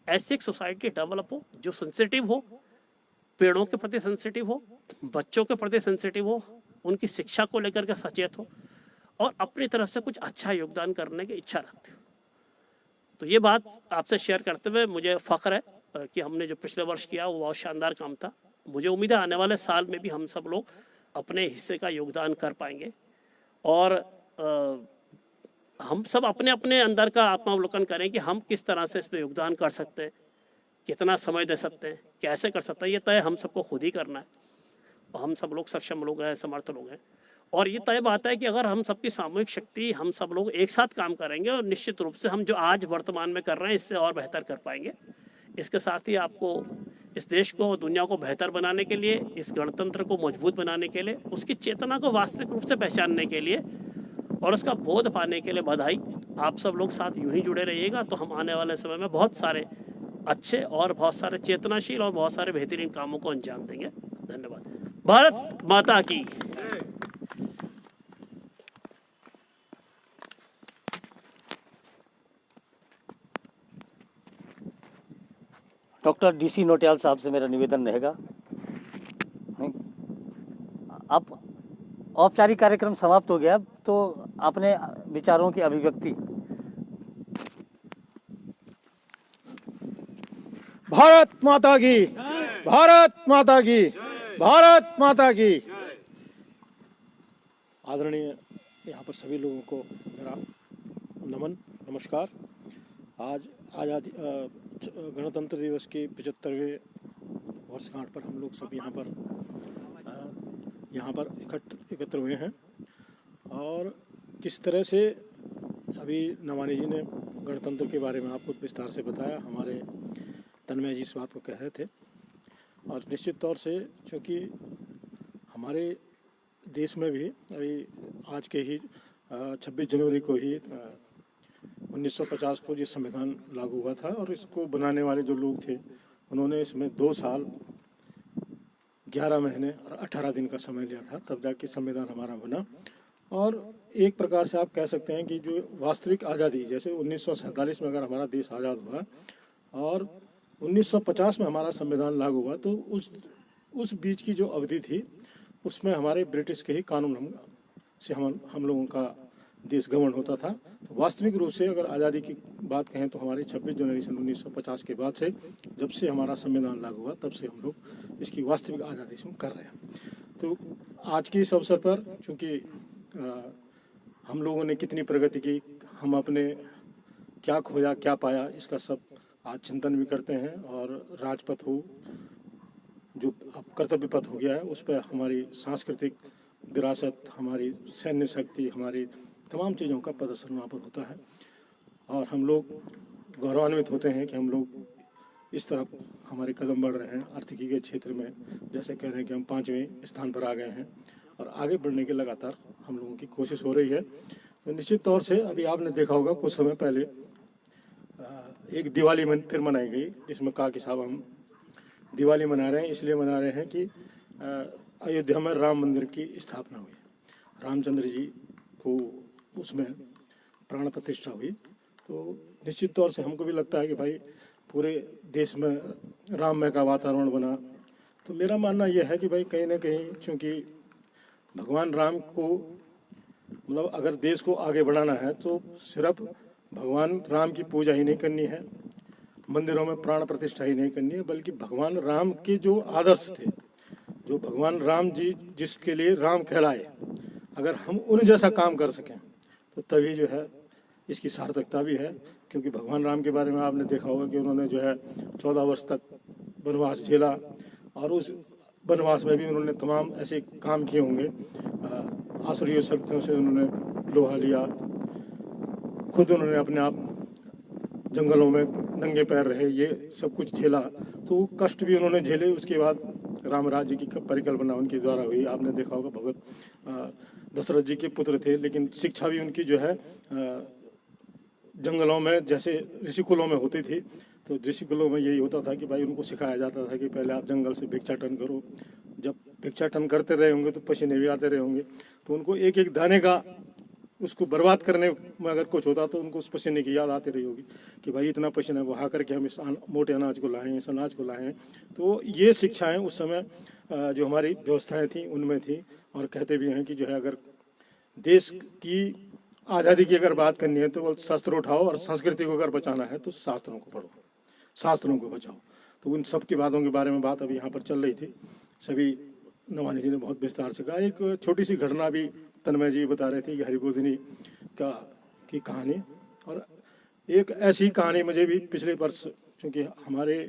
ऐसी एक सोसाइटी डेवलप हो जो सेंसिटिव हो, पेड़ों के प्रति सेंसिटिव हो, बच्चों के प्रति सेंसिटिव हो, उनकी शिक्षा को लेकर के सचेत हो और अपनी तरफ से कुछ अच्छा योगदान करने की इच्छा रखते हो। तो ये बात आपसे शेयर करते हुए मुझे फख्र है कि हमने जो पिछले वर्ष किया वो बहुत शानदार काम था। मुझे उम्मीद है आने वाले साल में भी हम सब लोग अपने हिस्से का योगदान कर पाएंगे और हम सब अपने अपने अंदर का आत्मावलोकन करें कि हम किस तरह से इसमें योगदान कर सकते हैं, कितना समय दे सकते हैं, कैसे कर सकते हैं। ये तय हम सबको खुद ही करना है और हम सब लोग सक्षम लोग हैं, समर्थ लोग हैं। और ये तय बात है कि अगर हम सबकी सामूहिक शक्ति, हम सब लोग एक साथ काम करेंगे और निश्चित रूप से हम जो आज वर्तमान में कर रहे हैं इससे और बेहतर कर पाएंगे। इसके साथ ही आपको इस देश को, दुनिया को बेहतर बनाने के लिए, इस गणतंत्र को मजबूत बनाने के लिए, उसकी चेतना को वास्तविक रूप से पहचानने के लिए और उसका बोध पाने के लिए बधाई। आप सब लोग साथ यूं ही जुड़े रहिएगा तो हम आने वाले समय में बहुत सारे अच्छे और बहुत सारे चेतनाशील और बहुत सारे बेहतरीन कामों को अंजाम देंगे। धन्यवाद। भारत माता की। डॉक्टर DC नोटियाल साहब से मेरा निवेदन रहेगा। नहीं, अब औपचारिक कार्यक्रम समाप्त हो गया, तो अपने विचारों की अभिव्यक्ति। भारत माता की, भारत माता की, भारत माता की। आदरणीय यहाँ पर सभी लोगों को मेरा नमन, नमस्कार। आज आज़ादी गणतंत्र दिवस के 75वें वर्षगांठ पर हम लोग सब यहाँ पर एकत्र हुए हैं। और किस तरह से अभी नवानी जी ने गणतंत्र के बारे में आपको विस्तार से बताया, हमारे तन्मय जी इस बात को कह रहे थे। और निश्चित तौर से चूँकि हमारे देश में भी अभी आज के ही 26 जनवरी को ही 1950 को ये संविधान लागू हुआ था, और इसको बनाने वाले जो लोग थे उन्होंने इसमें 2 साल 11 महीने और 18 दिन का समय लिया था, तब जाके संविधान हमारा बना। और एक प्रकार से आप कह सकते हैं कि जो वास्तविक आज़ादी, जैसे 1947 में अगर हमारा देश आज़ाद हुआ और 1950 में हमारा संविधान लागू हुआ, तो उस बीच की जो अवधि थी उसमें हमारे ब्रिटिश के ही कानून से हम लोगों का देश गवर्न होता था। तो वास्तविक रूप से अगर आज़ादी की बात कहें तो हमारे 26 जनवरी सन 1950 के बाद से, जब से हमारा संविधान लागू हुआ, तब से हम लोग इसकी वास्तविक आज़ादी से कर रहे हैं। तो आज के इस अवसर पर चूँकि हम लोगों ने कितनी प्रगति की, हम अपने क्या खोया क्या पाया, इसका सब आज चिंतन भी करते हैं। और राजपथ हो, जो अब कर्तव्य पथ हो गया है, उस पर हमारी सांस्कृतिक विरासत, हमारी सैन्य शक्ति, हमारी तमाम चीज़ों का प्रदर्शन वहाँ पर होता है। और हम लोग गौरवान्वित होते हैं कि हम लोग इस तरफ हमारे कदम बढ़ रहे हैं। आर्थिकी के क्षेत्र में जैसे कह रहे हैं कि हम 5वें स्थान पर आ गए हैं, और आगे बढ़ने की लगातार हम लोगों की कोशिश हो रही है। तो निश्चित तौर से अभी आपने देखा होगा कुछ समय पहले एक दिवाली फिर मनाई गई, जिसमें कहा कि साहब हम दिवाली मना रहे हैं, इसलिए मना रहे हैं कि अयोध्या में राम मंदिर की स्थापना हुई, रामचंद्र जी को उसमें प्राण प्रतिष्ठा हुई। तो निश्चित तौर से हमको भी लगता है कि भाई पूरे देश में राममय का वातावरण बना। तो मेरा मानना यह है कि भाई कहीं ना कहीं चूँकि भगवान राम को, मतलब अगर देश को आगे बढ़ाना है तो सिर्फ भगवान राम की पूजा ही नहीं करनी है, मंदिरों में प्राण प्रतिष्ठा ही नहीं करनी है, बल्कि भगवान राम के जो आदर्श थे, जो भगवान राम जी जिसके लिए राम कहलाए, अगर हम उन जैसा काम कर सकें तो तभी जो है इसकी सार्थकता भी है। क्योंकि भगवान राम के बारे में आपने देखा होगा कि उन्होंने जो है 14 वर्ष तक वनवास झेला, और उस वनवास में भी उन्होंने तमाम ऐसे काम किए होंगे। आसुरी शक्तियों से उन्होंने लोहा लिया, खुद उन्होंने अपने आप जंगलों में नंगे पैर रहे, ये सब कुछ झेला। तो कष्ट भी उन्होंने झेले। उसके बाद राम राज्य की परिकल्पना उनके द्वारा हुई। आपने देखा होगा भगत दशरथ जी के पुत्र थे, लेकिन शिक्षा भी उनकी जो है जंगलों में, जैसे ऋषिकुलों में होती थी। तो ऋषिकुलों में यही होता था कि भाई उनको सिखाया जाता था कि पहले आप जंगल से भिक्षाटन करो। जब भिक्षाटन करते रहे होंगे तो पसीने भी आते रहे होंगे, तो उनको एक एक दाने का उसको बर्बाद करने में अगर कुछ होता तो उनको उस पसीने की याद आती रही होगी कि भाई इतना पसीना बहा करके हम इस मोटे अनाज को लाएं, इस अनाज को लाएं। तो ये शिक्षाएं उस समय जो हमारी व्यवस्थाएं थी उनमें थी। और कहते भी हैं कि जो है अगर देश की आज़ादी की अगर बात करनी है तो शस्त्र उठाओ, और संस्कृति को अगर बचाना है तो शास्त्रों को पढ़ो, शास्त्रों को बचाओ। तो उन सब की बातों के बारे में बात अभी यहाँ पर चल रही थी। सभी नवानी जी ने बहुत विस्तार से कहा। एक छोटी सी घटना भी तन्मय जी बता रहे थे कि हरिबोधिनी की कहानी, और एक ऐसी कहानी मुझे भी पिछले वर्ष, क्योंकि हमारे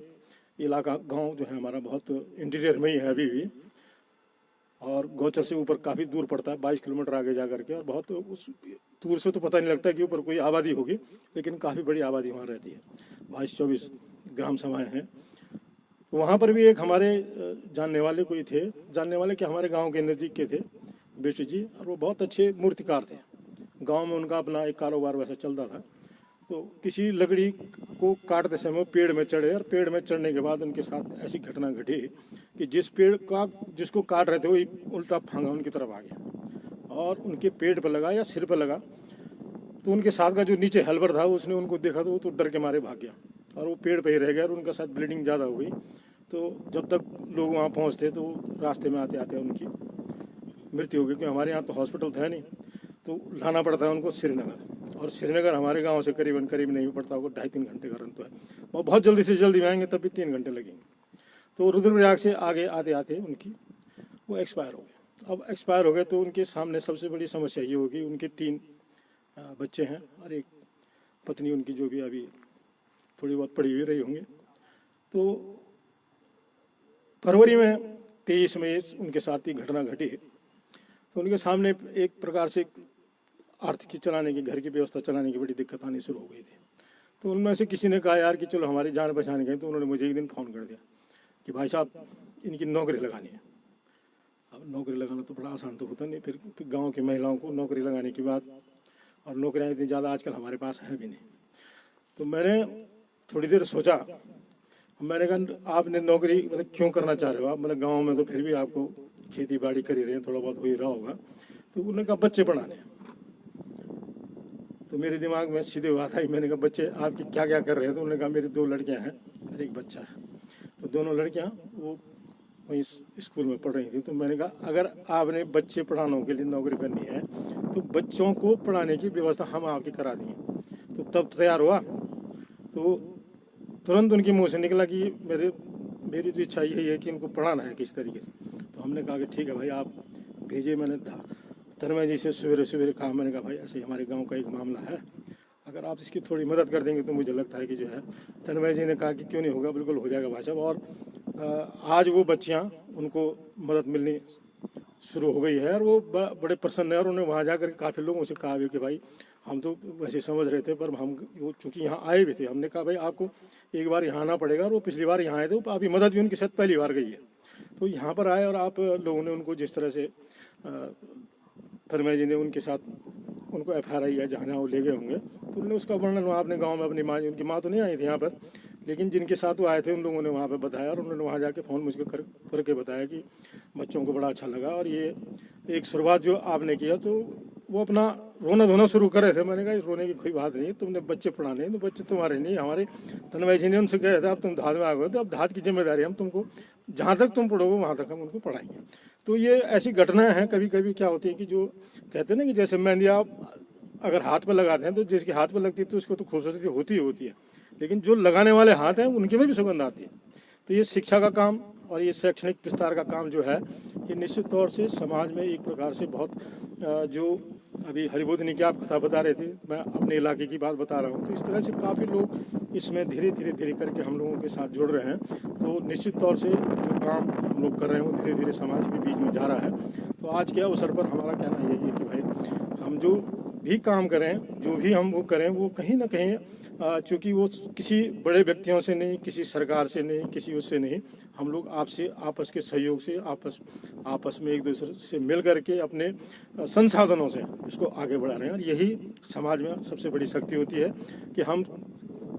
इलाका गांव जो है हमारा बहुत इंटीरियर में ही है अभी भी, और गौचर से ऊपर काफ़ी दूर पड़ता है, 22 किलोमीटर आगे जा करके। और बहुत उस दूर से तो पता नहीं लगता कि ऊपर कोई आबादी होगी, लेकिन काफ़ी बड़ी आबादी वहाँ रहती है। 22-24 ग्राम सभाएँ हैं। तो वहाँ पर भी एक हमारे जानने वाले कोई थे, जानने वाले कि हमारे गांव के नज़दीक के थे बेटी जी, और वो बहुत अच्छे मूर्तिकार थे। गांव में उनका अपना एक कारोबार वैसा चलता था। तो किसी लकड़ी को काटते समय पेड़ में चढ़े, और पेड़ में चढ़ने के बाद उनके साथ ऐसी घटना घटी कि जिस पेड़ का जिसको काट रहे थे वो उल्टा फांगा उनकी तरफ आ गया और उनके पेट पर लगा या सिर पर लगा। तो उनके साथ का जो नीचे हेल्पर था उसने उनको देखा तो वो तो डर के मारे भाग गया, और वो पेड़ पे ही रह गए और उनका साथ ब्लीडिंग ज़्यादा हो गई। तो जब तक लोग वहाँ पहुँचते तो रास्ते में आते आते उनकी मृत्यु हो गई, क्योंकि हमारे यहाँ तो हॉस्पिटल था नहीं, तो लाना पड़ता है उनको श्रीनगर, और श्रीनगर हमारे गांव से करीब नहीं पड़ता होगा, 2.5-3 घंटे का रन तो है, और बहुत जल्दी से जल्दी में आएंगे तब भी 3 घंटे लगेंगे। तो रुद्रप्रयाग से आगे आते आते उनकी वो एक्सपायर हो गए। अब एक्सपायर हो गए तो उनके सामने सबसे बड़ी समस्या ये होगी, उनके 3 बच्चे हैं और एक पत्नी उनकी जो भी अभी थोड़ी बहुत पड़ी हुई रही होंगे। तो फरवरी में 23 में उनके साथ ही घटना घटी। तो उनके सामने एक प्रकार से आर्थिक चलाने की, घर की व्यवस्था चलाने की बड़ी दिक्कत आनी शुरू हो गई थी। तो उनमें से किसी ने कहा यार कि चलो हमारी जान बचाने गए, तो उन्होंने मुझे एक दिन फ़ोन कर दिया कि भाई साहब इनकी नौकरी लगानी है। अब नौकरी लगाना तो बड़ा आसान तो होता नहीं, फिर गांव की महिलाओं को नौकरी लगाने की बात, और नौकरियाँ इतनी ज़्यादा आजकल हमारे पास है भी नहीं। तो मैंने थोड़ी देर सोचा, मैंने कहा आपने नौकरी मतलब क्यों करना चाह रहे हो आप, मतलब गाँव में तो फिर भी आपको खेती बाड़ी कर ही रहे हैं, थोड़ा बहुत हो ही रहा होगा। तो उन्होंने कहा बच्चे पढ़ाने। तो मेरे दिमाग में सीधे बात आई, मैंने कहा बच्चे आपकी क्या क्या कर रहे हैं? तो उन्होंने कहा मेरी 2 लड़कियां हैं और एक बच्चा है। तो दोनों लड़कियां वो वहीं स्कूल में पढ़ रही थी। तो मैंने कहा अगर आपने बच्चे पढ़ाने के लिए नौकरी करनी है तो बच्चों को पढ़ाने की व्यवस्था हम आपकी करा देंगे। तो तब तैयार हुआ। तो तुरंत उनके मुँह से निकला कि मेरी तो इच्छा यही है कि इनको पढ़ाना है किस तरीके से। तो हमने कहा कि ठीक है भाई आप भेजिए। मैंने तन्मय जी से सवेरे कहा, मैंने कहा भाई ऐसे हमारे गांव का एक मामला है, अगर आप इसकी थोड़ी मदद कर देंगे तो मुझे लगता है कि जो है। तन्मय जी ने कहा कि क्यों नहीं होगा, बिल्कुल हो जाएगा भाई साहब। और आज वो बच्चियां उनको मदद मिलनी शुरू हो गई है और वो बड़े प्रसन्न है। और उन्होंने वहाँ जाकर काफ़ी लोगों से कहा भी कि भाई हम तो वैसे समझ रहे थे, पर हम वो चूँकि यहाँ आए भी थे, हमने कहा भाई आपको एक बार यहाँ आना पड़ेगा। और वो पिछली बार यहाँ आए थे, तो अभी मदद भी उनके साथ पहली बार गई है। तो यहाँ पर आए और आप लोगों ने उनको जिस तरह से तन्मय जी ने उनके साथ उनको FRI या जहाँ वो ले गए होंगे, तो उन्होंने उसका वर्णन वहाँ अपने गांव में अपनी माँ, उनकी माँ तो नहीं आई थी यहाँ पर, लेकिन जिनके साथ वो आए थे उन लोगों ने वहाँ पे बताया। और उन्होंने वहाँ जाके फ़ोन मुझको करके बताया कि बच्चों को बड़ा अच्छा लगा। और ये एक शुरुआत जो आपने किया, तो वो अपना रोना धोना शुरू कर रहे थे। मैंने कहा रोने की कोई बात नहीं, तुमने बच्चे पढ़ाने हैं तो बच्चे तुम्हारे नहीं हमारे। तन्मय जी ने उनसे कहा था अब तुम धाद में आ गए, तो अब धाद की जिम्मेदारी हम तुमको, जहाँ तक तुम पढ़ोगे वहाँ तक हम उनको पढ़ाएंगे। तो ये ऐसी घटनाएं हैं कभी कभी क्या होती है कि जो कहते हैं ना कि जैसे मेहंदी आप अगर हाथ पर लगाते हैं तो जिसके हाथ पर लगती है तो उसको तो खूबसूरती होती ही होती है, लेकिन जो लगाने वाले हाथ हैं उनके में भी सुगंध आती है। तो ये शिक्षा का काम और ये शैक्षणिक विस्तार का काम जो है, ये निश्चित तौर से समाज में एक प्रकार से बहुत जो अभी हरिबोधिनी की आप कथा बता रहे थे, मैं अपने इलाके की बात बता रहा हूँ। तो इस तरह से काफ़ी लोग इसमें धीरे धीरे करके हम लोगों के साथ जुड़ रहे हैं। तो निश्चित तौर से जो काम हम लोग कर रहे हैं वो धीरे धीरे समाज के बीच में जा रहा है। तो आज के अवसर पर हमारा कहना यही है कि भाई हम जो भी काम करें, जो भी हम वो करें, वो कहीं ना कहीं चूँकि वो किसी बड़े व्यक्तियों से नहीं, किसी सरकार से नहीं, किसी उससे नहीं, हम लोग आपस के सहयोग से आपस में एक दूसरे से मिल करके अपने संसाधनों से इसको आगे बढ़ा रहे हैं। और यही समाज में सबसे बड़ी शक्ति होती है कि हम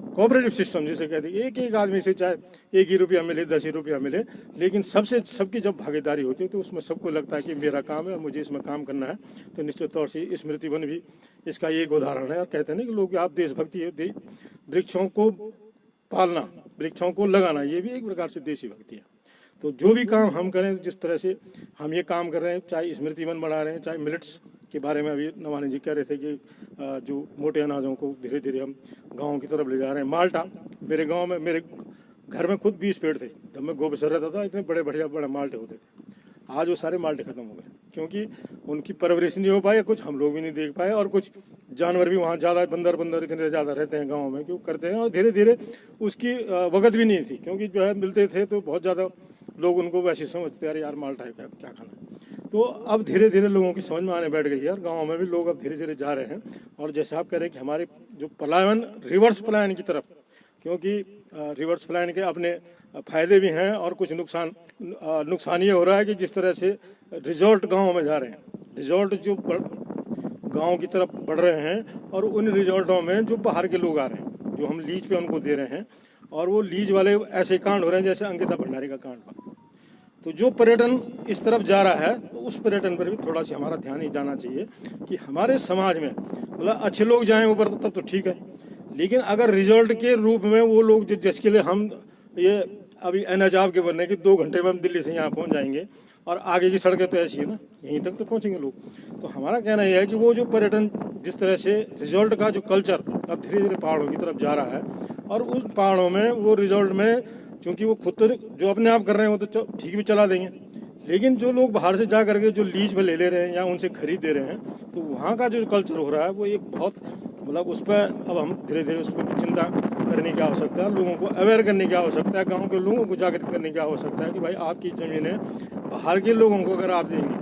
कोऑपरेटिव सिस्टम जिसे कहते हैं, एक आदमी से चाहे 1 ही रुपया मिले, 10 ही रुपया मिले, लेकिन सबकी जब भागीदारी होती है तो उसमें सबको लगता है कि मेरा काम है और मुझे इसमें काम करना है। तो निश्चित तौर से स्मृति वन भी इसका एक उदाहरण है। और कहते हैं ना कि लोग आप देशभक्ति है, वृक्षों को पालना, वृक्षों को लगाना, ये भी एक प्रकार से देशी भक्ति है। तो जो भी काम हम करें, जिस तरह से हम ये काम कर रहे हैं, चाहे स्मृति वन बना रहे हैं, चाहे मिलेट्स के बारे में अभी नवानी जी कह रहे थे कि जो मोटे अनाजों को धीरे धीरे हम गाँव की तरफ ले जा रहे हैं। माल्टा, मेरे गाँव में, मेरे घर में खुद 20 पेड़ थे। जब मैं गोबसर रहता था इतने बड़े बड़े माल्टे होते थे। आज वो सारे माल्टे खत्म हो गए क्योंकि उनकी परवरिश नहीं हो पाई, कुछ हम लोग भी नहीं देख पाए, और कुछ जानवर भी वहाँ ज़्यादा बंदर इतने ज़्यादा रहते हैं गाँव में, क्यों करते हैं। और धीरे धीरे उसकी वक़्त भी नहीं थी, क्योंकि जो है मिलते थे तो बहुत ज़्यादा लोग उनको वैसे समझते अरे यार माल्टा है क्या खाना। तो अब धीरे धीरे लोगों की समझ में आने बैठ गई है और गाँव में भी लोग अब धीरे धीरे जा रहे हैं। और जैसे आप कह रहे हैं कि हमारे जो पलायन, रिवर्स पलायन की तरफ, क्योंकि रिवर्स पलायन के अपने फायदे भी हैं और कुछ नुकसान ये हो रहा है कि जिस तरह से रिजॉर्ट गाँव में जा रहे हैं, रिजॉर्ट जो गाँव की तरफ बढ़ रहे हैं, और उन रिजॉर्टों में जो बाहर के लोग आ रहे हैं, जो हम लीज पे उनको दे रहे हैं, और वो लीज वाले ऐसे कांड हो रहे हैं जैसे अंकिता भंडारी का कांड था। तो जो पर्यटन इस तरफ जा रहा है, तो उस पर्यटन पर भी थोड़ा सा हमारा ध्यान ही जाना चाहिए कि हमारे समाज में मतलब अच्छे लोग जाएं ऊपर तो तब तो ठीक है, लेकिन अगर रिजल्ट के रूप में वो लोग जिसके लिए हम ये अभी एनएच के बनने के 2 घंटे में हम दिल्ली से यहाँ पहुँच जाएंगे और आगे की सड़कें तो ऐसी है ना, यहीं तक तो पहुँचेंगे लोग। तो हमारा कहना यह है कि वो जो पर्यटन जिस तरह से रिजल्ट का जो कल्चर अब धीरे धीरे पहाड़ों की तरफ जा रहा है, और उस पहाड़ों में वो रिजल्ट में चूँकि वो खुद तो जो अपने आप कर रहे हैं वो तो ठीक भी चला देंगे, लेकिन जो लोग बाहर से जा करके जो लीज पे ले रहे हैं या उनसे खरीद दे रहे हैं, तो वहाँ का जो कल्चर हो रहा है वो एक बहुत मतलब उस पर अब हम धीरे धीरे उस पर चिंता करने की आवश्यकता है, लोगों को अवेयर करने की आवश्यकता है, गांव के लोगों को जागृत करने की आवश्यकता है कि भाई आपकी ज़मीनें बाहर के लोगों को अगर आप देंगे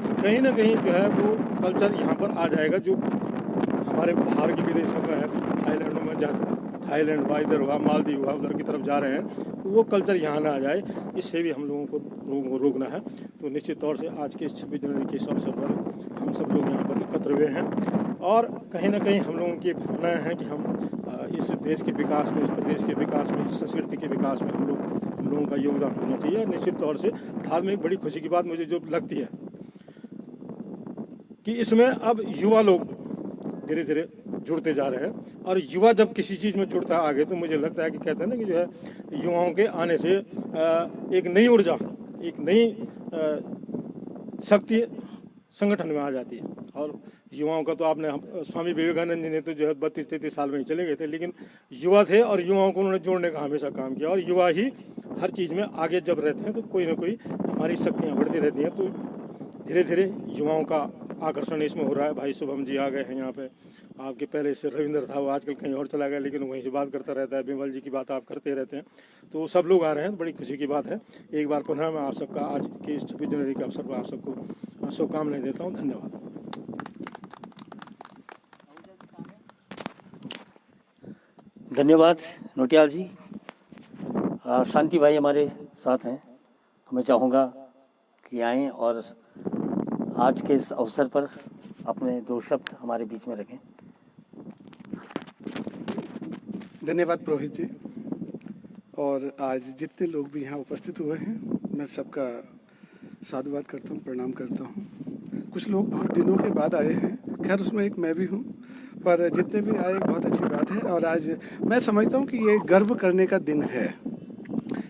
तो कहीं ना कहीं जो है वो कल्चर यहाँ पर आ जाएगा, जो हमारे बाहर के विदेशों में है, थाईलैंड में जहाँ थाईलैंड हुआ, इधर हुआ, मालदीव हुआ, उधर की तरफ जा रहे हैं, तो वो कल्चर यहाँ ना आ जाए, इससे भी हम लोगों को रोकना है। तो निश्चित तौर से आज के 26 जनवरी के इस अवसर पर हम सब लोग यहाँ पर एकत्र हुए हैं और कहीं ना कहीं हम लोगों की भावनाएँ हैं कि हम इस देश के विकास में, इस प्रदेश के विकास में, इस संस्कृति के विकास में हम लोगों का योगदान होना चाहिए। निश्चित तौर से हाल में एक बड़ी खुशी की बात मुझे जो लगती है कि इसमें अब युवा लोग धीरे धीरे जुड़ते जा रहे हैं, और युवा जब किसी चीज़ में जुड़ता है आगे, तो मुझे लगता है कि कहते हैं ना कि जो है युवाओं के आने से एक नई ऊर्जा, एक नई शक्ति संगठन में आ जाती है। और युवाओं का तो आपने स्वामी विवेकानंद जी ने तो जो है 32-33 साल में ही चले गए थे, लेकिन युवा थे और युवाओं को उन्होंने जोड़ने का हमेशा काम किया, और युवा ही हर चीज़ में आगे जब रहते हैं तो कोई ना कोई हमारी शक्तियाँ बढ़ती रहती हैं। तो धीरे धीरे युवाओं का आकर्षण इसमें हो रहा है। भाई शुभम जी आ गए हैं यहाँ पे, आपके पहले से रविंद्र था, वो आजकल कहीं और चला गया, लेकिन वहीं से बात करता रहता है, बिमल जी की बात आप करते रहते हैं, तो सब लोग आ रहे हैं, बड़ी खुशी की बात है। एक बार पुनः मैं आप सबका आज के इस 26 जनवरी के अवसर पर आप सबको शुभकामनाएं देता हूँ। धन्यवाद। धन्यवाद नोटियाल जी। शांति भाई हमारे साथ हैं, तो मैं चाहूँगा कि आएँ और आज के इस अवसर पर अपने 2 शब्द हमारे बीच में रखें। धन्यवाद पुरोहित जी, और आज जितने लोग भी यहाँ उपस्थित हुए हैं मैं सबका साधुवाद करता हूँ, प्रणाम करता हूँ। कुछ लोग बहुत दिनों के बाद आए हैं, खैर उसमें एक मैं भी हूँ, पर जितने भी आए बहुत अच्छी बात है। और आज मैं समझता हूँ कि ये गर्व करने का दिन है।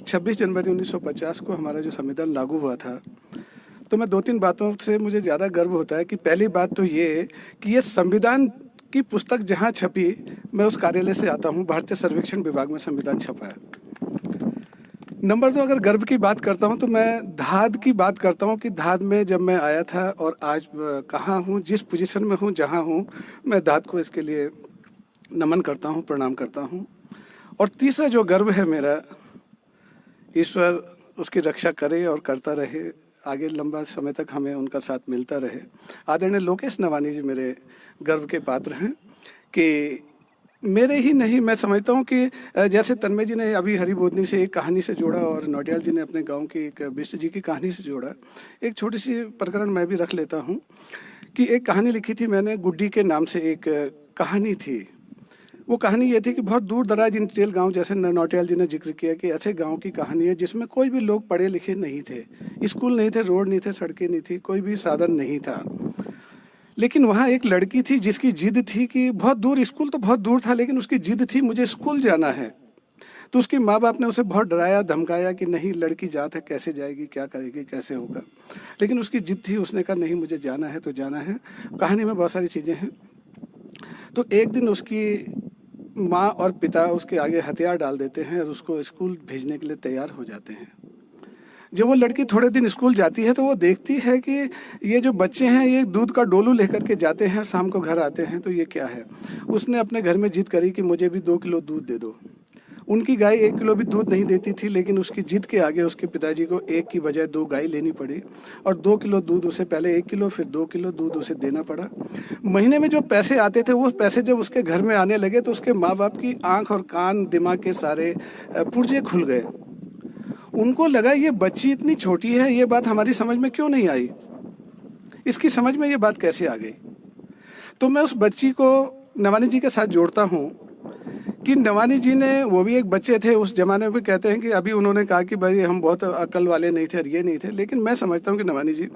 26 जनवरी 1950 को हमारा जो संविधान लागू हुआ था, तो मैं 2-3 बातों से मुझे ज़्यादा गर्व होता है कि पहली बात तो ये कि ये संविधान की पुस्तक जहाँ छपी, मैं उस कार्यालय से आता हूँ, भारतीय सर्वेक्षण विभाग में संविधान छपा है। नंबर 2, अगर गर्व की बात करता हूँ तो मैं धाद की बात करता हूँ कि धाद में जब मैं आया था और आज कहाँ हूँ, जिस पोजीशन में हूँ, जहाँ हूँ, मैं धाद को इसके लिए नमन करता हूँ, प्रणाम करता हूँ। और तीसरा जो गर्व है मेरा, ईश्वर उसकी रक्षा करे और करता रहे, आगे लंबा समय तक हमें उनका साथ मिलता रहे। आदरणीय लोकेश नवानी जी मेरे गर्व के पात्र हैं कि मेरे ही नहीं, मैं समझता हूँ कि जैसे तन्मय जी ने अभी हरिबोधनी से एक कहानी से जोड़ा और नौटियाल जी ने अपने गांव की एक बिष्ट जी की कहानी से जोड़ा, एक छोटी सी प्रकरण मैं भी रख लेता हूँ कि एक कहानी लिखी थी मैंने, गुड्डी के नाम से एक कहानी थी। वो कहानी ये थी कि बहुत दूर दराज इंडस्ट्रियल गांव, जैसे नौटियाल जी ने जिक्र किया कि ऐसे गांव की कहानी है जिसमें कोई भी लोग पढ़े लिखे नहीं थे, स्कूल नहीं थे, रोड नहीं थे, सड़कें नहीं थी, कोई भी साधन नहीं था। लेकिन वहाँ एक लड़की थी जिसकी जिद थी कि बहुत दूर, स्कूल तो बहुत दूर था, लेकिन उसकी जिद थी मुझे स्कूल जाना है। तो उसके माँ बाप ने उसे बहुत डराया धमकाया कि नहीं, लड़की जात है, कैसे जाएगी, क्या करेगी, कैसे होगा। लेकिन उसकी जिद थी, उसने कहा नहीं मुझे जाना है तो जाना है। कहानी में बहुत सारी चीज़ें हैं। तो एक दिन उसकी माँ और पिता उसके आगे हथियार डाल देते हैं और उसको स्कूल भेजने के लिए तैयार हो जाते हैं। जब वो लड़की थोड़े दिन स्कूल जाती है तो वो देखती है कि ये जो बच्चे हैं ये दूध का डोलू लेकर के जाते हैं, शाम को घर आते हैं, तो ये क्या है। उसने अपने घर में जिद करी कि मुझे भी 2 किलो दूध दे दो। उनकी गाय 1 किलो भी दूध नहीं देती थी, लेकिन उसकी जिद के आगे उसके पिताजी को 1 की बजाय 2 गाय लेनी पड़ी और 2 किलो दूध उसे, पहले 1 किलो फिर 2 किलो दूध उसे देना पड़ा। महीने में जो पैसे आते थे वो पैसे जब उसके घर में आने लगे तो उसके माँ बाप की आँख और कान, दिमाग के सारे पुर्जे खुल गए। उनको लगा ये बच्ची इतनी छोटी है, ये बात हमारी समझ में क्यों नहीं आई, इसकी समझ में ये बात कैसे आ गई। तो मैं उस बच्ची को नवानी जी के साथ जोड़ता हूँ कि नवानी जी ने, वो भी एक बच्चे थे उस जमाने में, कहते हैं कि अभी उन्होंने कहा कि भाई हम बहुत अकल वाले नहीं थे और ये नहीं थे, लेकिन मैं समझता हूँ कि नवानी जी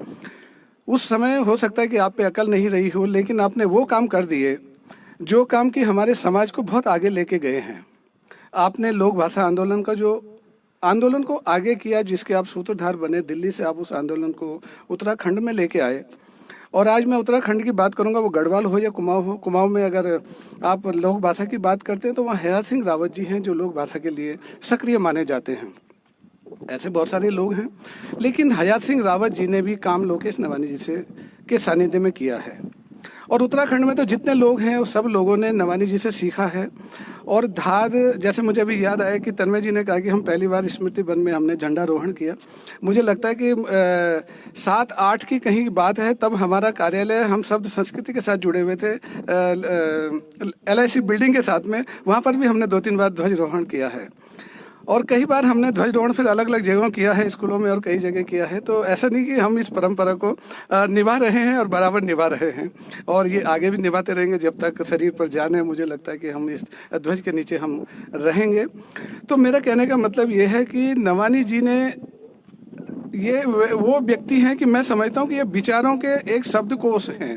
उस समय हो सकता है कि आप पे अकल नहीं रही हो, लेकिन आपने वो काम कर दिए जो काम कि हमारे समाज को बहुत आगे लेके गए हैं। आपने लोक भाषा आंदोलन का जो आंदोलन को आगे किया, जिसके आप सूत्रधार बने, दिल्ली से आप उस आंदोलन को उत्तराखंड में लेके आए। और आज मैं उत्तराखंड की बात करूंगा, वो गढ़वाल हो या कुमाऊं हो। कुमाऊं में अगर आप लोक भाषा की बात करते हैं तो वहाँ हयात सिंह रावत जी हैं जो लोक भाषा के लिए सक्रिय माने जाते हैं। ऐसे बहुत सारे लोग हैं, लेकिन हयात सिंह रावत जी ने भी काम लोकेश नवानी जी से के सानिध्य में किया है। और उत्तराखंड में तो जितने लोग हैं वो सब लोगों ने नवानी जी से सीखा है। और धाद, जैसे मुझे अभी याद आया कि तन्मय जी ने कहा कि हम पहली बार स्मृति वन में हमने झंडारोहण किया। मुझे लगता है कि 7-8 की कहीं बात है, तब हमारा कार्यालय, हम शब्द संस्कृति के साथ जुड़े हुए थे LIC बिल्डिंग के साथ में, वहाँ पर भी हमने 2-3 बार ध्वजारोहण किया है। और कई बार हमने ध्वजारोहण फिर अलग अलग जगहों किया है, स्कूलों में और कई जगह किया है। तो ऐसा नहीं कि हम इस परंपरा को निभा रहे हैं और बराबर निभा रहे हैं, और ये आगे भी निभाते रहेंगे जब तक शरीर पर जान है। मुझे लगता है कि हम इस ध्वज के नीचे हम रहेंगे। तो मेरा कहने का मतलब ये है कि नवानी जी ने, ये वो व्यक्ति हैं कि मैं समझता हूँ कि ये विचारों के एक शब्दकोश हैं।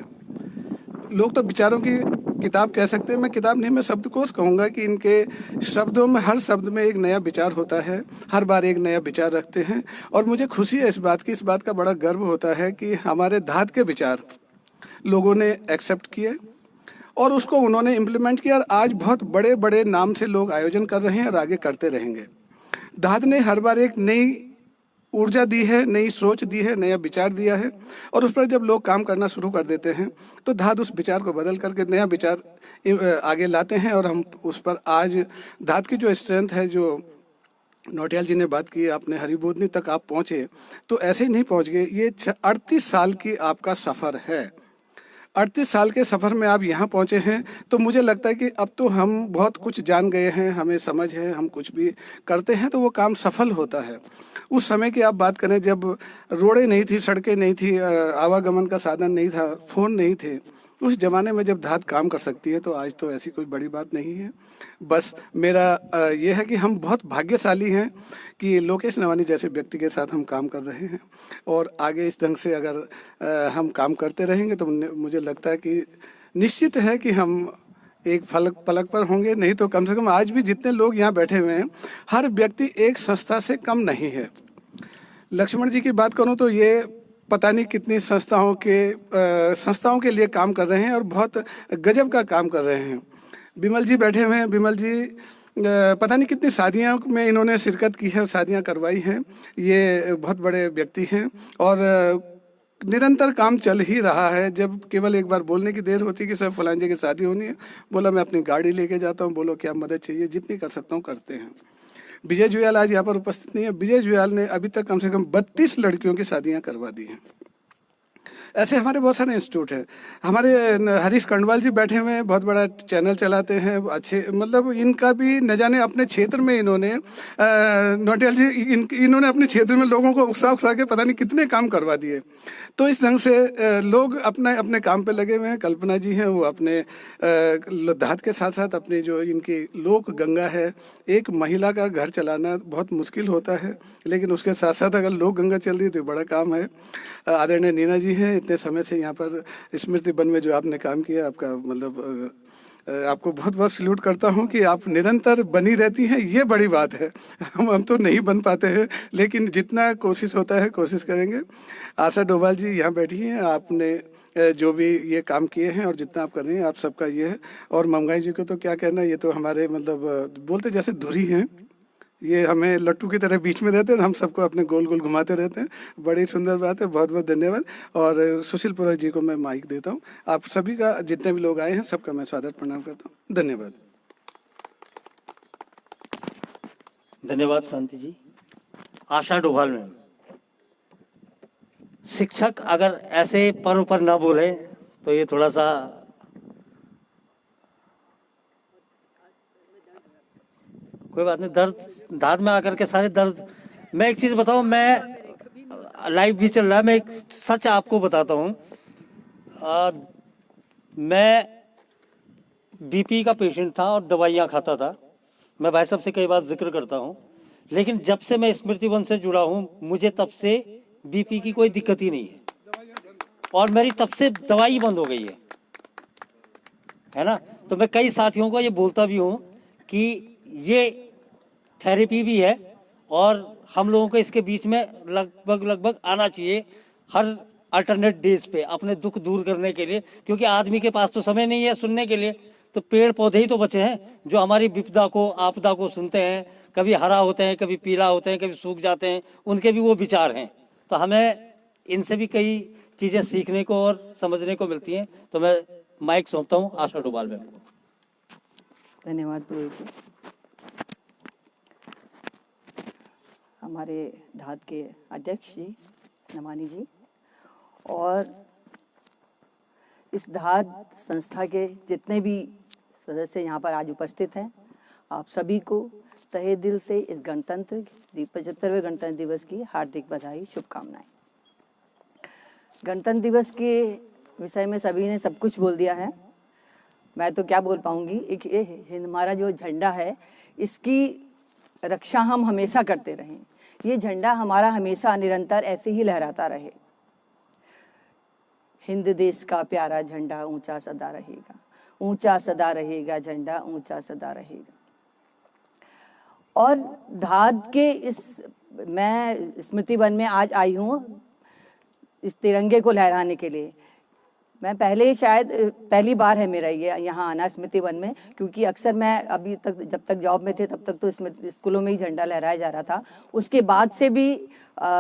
लोग तो विचारों की किताब कह सकते हैं, मैं किताब नहीं, मैं शब्दकोश कहूँगा कि इनके शब्दों में, हर शब्द में एक नया विचार होता है, हर बार एक नया विचार रखते हैं। और मुझे खुशी है इस बात की, इस बात का बड़ा गर्व होता है कि हमारे धाद के विचार लोगों ने एक्सेप्ट किए और उसको उन्होंने इम्प्लीमेंट किया। और आज बहुत बड़े बड़े नाम से लोग आयोजन कर रहे हैं और आगे करते रहेंगे। धाद ने हर बार एक नई ऊर्जा दी है, नई सोच दी है, नया विचार दिया है। और उस पर जब लोग काम करना शुरू कर देते हैं तो धाद उस विचार को बदल करके नया विचार आगे लाते हैं। और हम उस पर आज धाद की जो स्ट्रेंथ है, जो नौटियाल जी ने बात की, आपने हरिबोधनी तक आप पहुँचे, तो ऐसे ही नहीं पहुँच गए। ये 38 साल की आपका सफ़र है। 38 साल के सफ़र में आप यहाँ पहुँचे हैं, तो मुझे लगता है कि अब तो हम बहुत कुछ जान गए हैं, हमें समझ है, हम कुछ भी करते हैं तो वो काम सफल होता है। उस समय की आप बात करें जब रोडें नहीं थी, सड़कें नहीं थी, आवागमन का साधन नहीं था, फ़ोन नहीं थे, उस ज़माने में जब धाद काम कर सकती है तो आज तो ऐसी कोई बड़ी बात नहीं है। बस मेरा ये है कि हम बहुत भाग्यशाली हैं कि लोकेश नवानी जैसे व्यक्ति के साथ हम काम कर रहे हैं। और आगे इस ढंग से अगर हम काम करते रहेंगे तो मुझे लगता है कि निश्चित है कि हम एक पलक पर होंगे। नहीं तो कम से कम आज भी जितने लोग यहाँ बैठे हुए हैं, हर व्यक्ति एक संस्था से कम नहीं है। लक्ष्मण जी की बात करूँ तो ये पता नहीं कितनी संस्थाओं के लिए काम कर रहे हैं और बहुत गजब का काम कर रहे हैं। बिमल जी बैठे हुए हैं, बिमल जी पता नहीं कितनी शादियों में इन्होंने शिरकत की है और शादियां करवाई हैं। ये बहुत बड़े व्यक्ति हैं और निरंतर काम चल ही रहा है। जब केवल एक बार बोलने की देर होती है कि सर फलां जगह शादी होनी है, बोला मैं अपनी गाड़ी लेके जाता हूँ, बोलो क्या मदद चाहिए, जितनी कर सकता हूँ करते हैं। विजय जुयाल आज यहाँ पर उपस्थित नहीं है। विजय जुयाल ने अभी तक कम से कम 32 लड़कियों की शादियाँ करवा दी हैं। ऐसे हमारे बहुत सारे इंस्टीट्यूट हैं। हमारे हरीश कंडवाल जी बैठे हुए हैं, बहुत बड़ा चैनल चलाते हैं, अच्छे, मतलब इनका भी न जाने अपने क्षेत्र में इन्होंने नौटियाल जी इन्होंने अपने क्षेत्र में लोगों को उकसा के पता नहीं कितने काम करवा दिए। तो इस ढंग से लोग अपने अपने काम पे लगे हुए हैं। कल्पना जी हैं, वो अपने धाद के साथ साथ अपनी जो इनकी लोक गंगा है, एक महिला का घर चलाना बहुत मुश्किल होता है, लेकिन उसके साथ साथ अगर लोक गंगा चल रही है तो बड़ा काम है। आदरणीय नीना जी हैं, इतने समय से यहाँ पर स्मृति वन में जो आपने काम किया, आपका मतलब आपको बहुत बहुत सल्यूट करता हूँ कि आप निरंतर बनी रहती हैं। ये बड़ी बात है। हम तो नहीं बन पाते हैं, लेकिन जितना कोशिश होता है कोशिश करेंगे। आशा डोभाल जी यहाँ बैठी हैं, आपने जो भी ये काम किए हैं और जितना आप कर रही हैं, आप सबका ये है। और ममगाई जी को तो क्या कहना, ये तो हमारे मतलब बोलते जैसे धुरी हैं, ये हमें लट्टू की तरह बीच में रहते हैं, हम सबको अपने गोल गोल घुमाते रहते हैं। बड़ी सुंदर बात है, बहुत बहुत धन्यवाद। और सुशील पुरोहित जी को मैं माइक देता हूँ। आप सभी का, जितने भी लोग आए हैं, सबका मैं सादर प्रणाम करता हूँ। धन्यवाद। धन्यवाद शांति जी। आशा डोभाल मैम, शिक्षक अगर ऐसे पर्व पर ना बोले तो ये थोड़ा सा कोई बात नहीं, दर्द धाद में आकर के सारे दर्द। मैं एक चीज बताऊं, मैं लाइव भी चल रहा है, मैं एक सच आपको बताता हूं। मैं बीपी का पेशेंट था और दवाइयां खाता था। मैं भाई साहब से कई बार जिक्र करता हूं, लेकिन जब से मैं स्मृति वन से जुड़ा हूं, मुझे तब से बीपी की कोई दिक्कत ही नहीं है और मेरी तब से दवाई बंद हो गई है ना। तो मैं कई साथियों को ये बोलता भी हूँ कि ये थेरेपी भी है और हम लोगों को इसके बीच में लगभग आना चाहिए हर अल्टरनेट डेज पे अपने दुख दूर करने के लिए, क्योंकि आदमी के पास तो समय नहीं है सुनने के लिए। तो पेड़ पौधे ही तो बचे हैं जो हमारी विपदा को आपदा को सुनते हैं, कभी हरा होते हैं, कभी पीला होते हैं, कभी सूख जाते हैं, उनके भी वो विचार हैं। तो हमें इनसे भी कई चीज़ें सीखने को और समझने को मिलती हैं। तो मैं माइक सौंपता हूँ आशा डोभाल मैम को। धन्यवाद पुरोहित जी। हमारे धात के अध्यक्ष जी नवानी जी और इस धात संस्था के जितने भी सदस्य यहाँ पर आज उपस्थित हैं, आप सभी को तहे दिल से इस 75वें गणतंत्र दिवस की हार्दिक बधाई, शुभकामनाएं। गणतंत्र दिवस के विषय में सभी ने सब कुछ बोल दिया है, मैं तो क्या बोल पाऊंगी। एक हमारा जो झंडा है इसकी रक्षा हम हमेशा करते रहें, ये झंडा हमारा हमेशा निरंतर ऐसे ही लहराता रहे। हिंद देश का प्यारा झंडा ऊंचा सदा रहेगा, ऊंचा सदा रहेगा, झंडा ऊंचा सदा रहेगा। और धात के मैं स्मृति वन में आज आई हूँ इस तिरंगे को लहराने के लिए। मैं पहले शायद पहली बार है मेरा ये यहाँ आना स्मृति वन में, क्योंकि अक्सर मैं अभी तक जब तक जॉब में थे तब तक तो स्कूलों में ही झंडा लहराया जा रहा था। उसके बाद से भी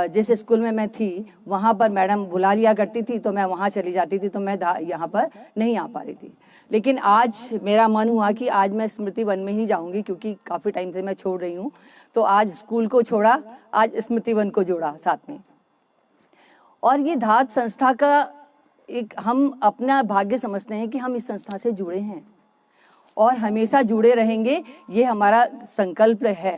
जिस स्कूल में मैं थी वहाँ पर मैडम बुला लिया करती थी तो मैं वहाँ चली जाती थी, तो मैं यहाँ पर नहीं आ पा रही थी। लेकिन आज मेरा मन हुआ कि आज मैं स्मृति वन में ही जाऊँगी, क्योंकि काफ़ी टाइम से मैं छोड़ रही हूँ। तो आज स्कूल को छोड़ा, आज स्मृति वन को जोड़ा साथ में। और ये धात संस्था का एक हम अपना भाग्य समझते हैं कि हम इस संस्था से जुड़े हैं और हमेशा जुड़े रहेंगे। ये हमारा संकल्प है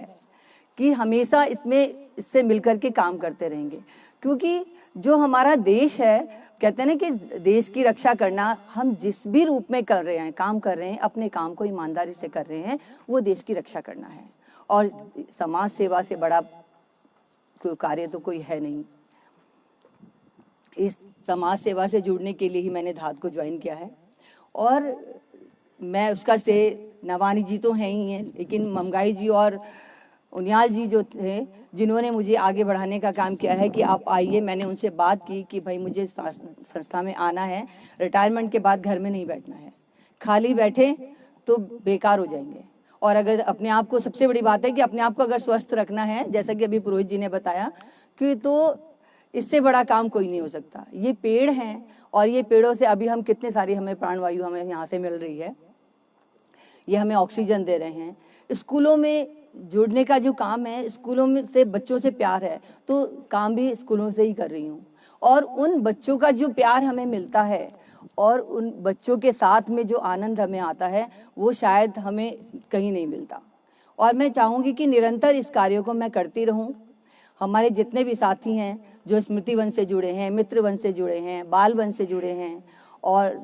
कि हमेशा इससे मिलकर के काम करते रहेंगे, क्योंकि जो हमारा देश है, कहते हैं ना कि देश की रक्षा करना, हम जिस भी रूप में कर रहे हैं, काम कर रहे हैं, अपने काम को ईमानदारी से कर रहे हैं, वो देश की रक्षा करना है। और समाज सेवा से बड़ा कार्य तो कोई है नहीं। इस समाज सेवा से जुड़ने के लिए ही मैंने धात को ज्वाइन किया है। और मैं उसका से नवानी जी तो हैं ही हैं, लेकिन ममगाई जी और उनियाल जी जो थे जिन्होंने मुझे आगे बढ़ाने का काम किया है कि आप आइए। मैंने उनसे बात की कि भाई मुझे संस्था में आना है, रिटायरमेंट के बाद घर में नहीं बैठना है, खाली बैठे तो बेकार हो जाएंगे। और अगर अपने आप को, सबसे बड़ी बात है कि अपने आप को अगर स्वस्थ रखना है, जैसा कि अभी पुरोहित जी ने बताया, कि तो इससे बड़ा काम कोई नहीं हो सकता। ये पेड़ हैं और ये पेड़ों से अभी हम कितने सारी हमें प्राणवायु हमें यहाँ से मिल रही है, ये हमें ऑक्सीजन दे रहे हैं। स्कूलों में जुड़ने का जो काम है, स्कूलों में से बच्चों से प्यार है, तो काम भी स्कूलों से ही कर रही हूँ। और उन बच्चों का जो प्यार हमें मिलता है और उन बच्चों के साथ में जो आनंद हमें आता है, वो शायद हमें कहीं नहीं मिलता। और मैं चाहूँगी कि निरंतर इस कार्यों को मैं करती रहूँ। हमारे जितने भी साथी हैं जो स्मृति वन से जुड़े हैं, मित्र वन से जुड़े हैं, बाल वन से जुड़े हैं और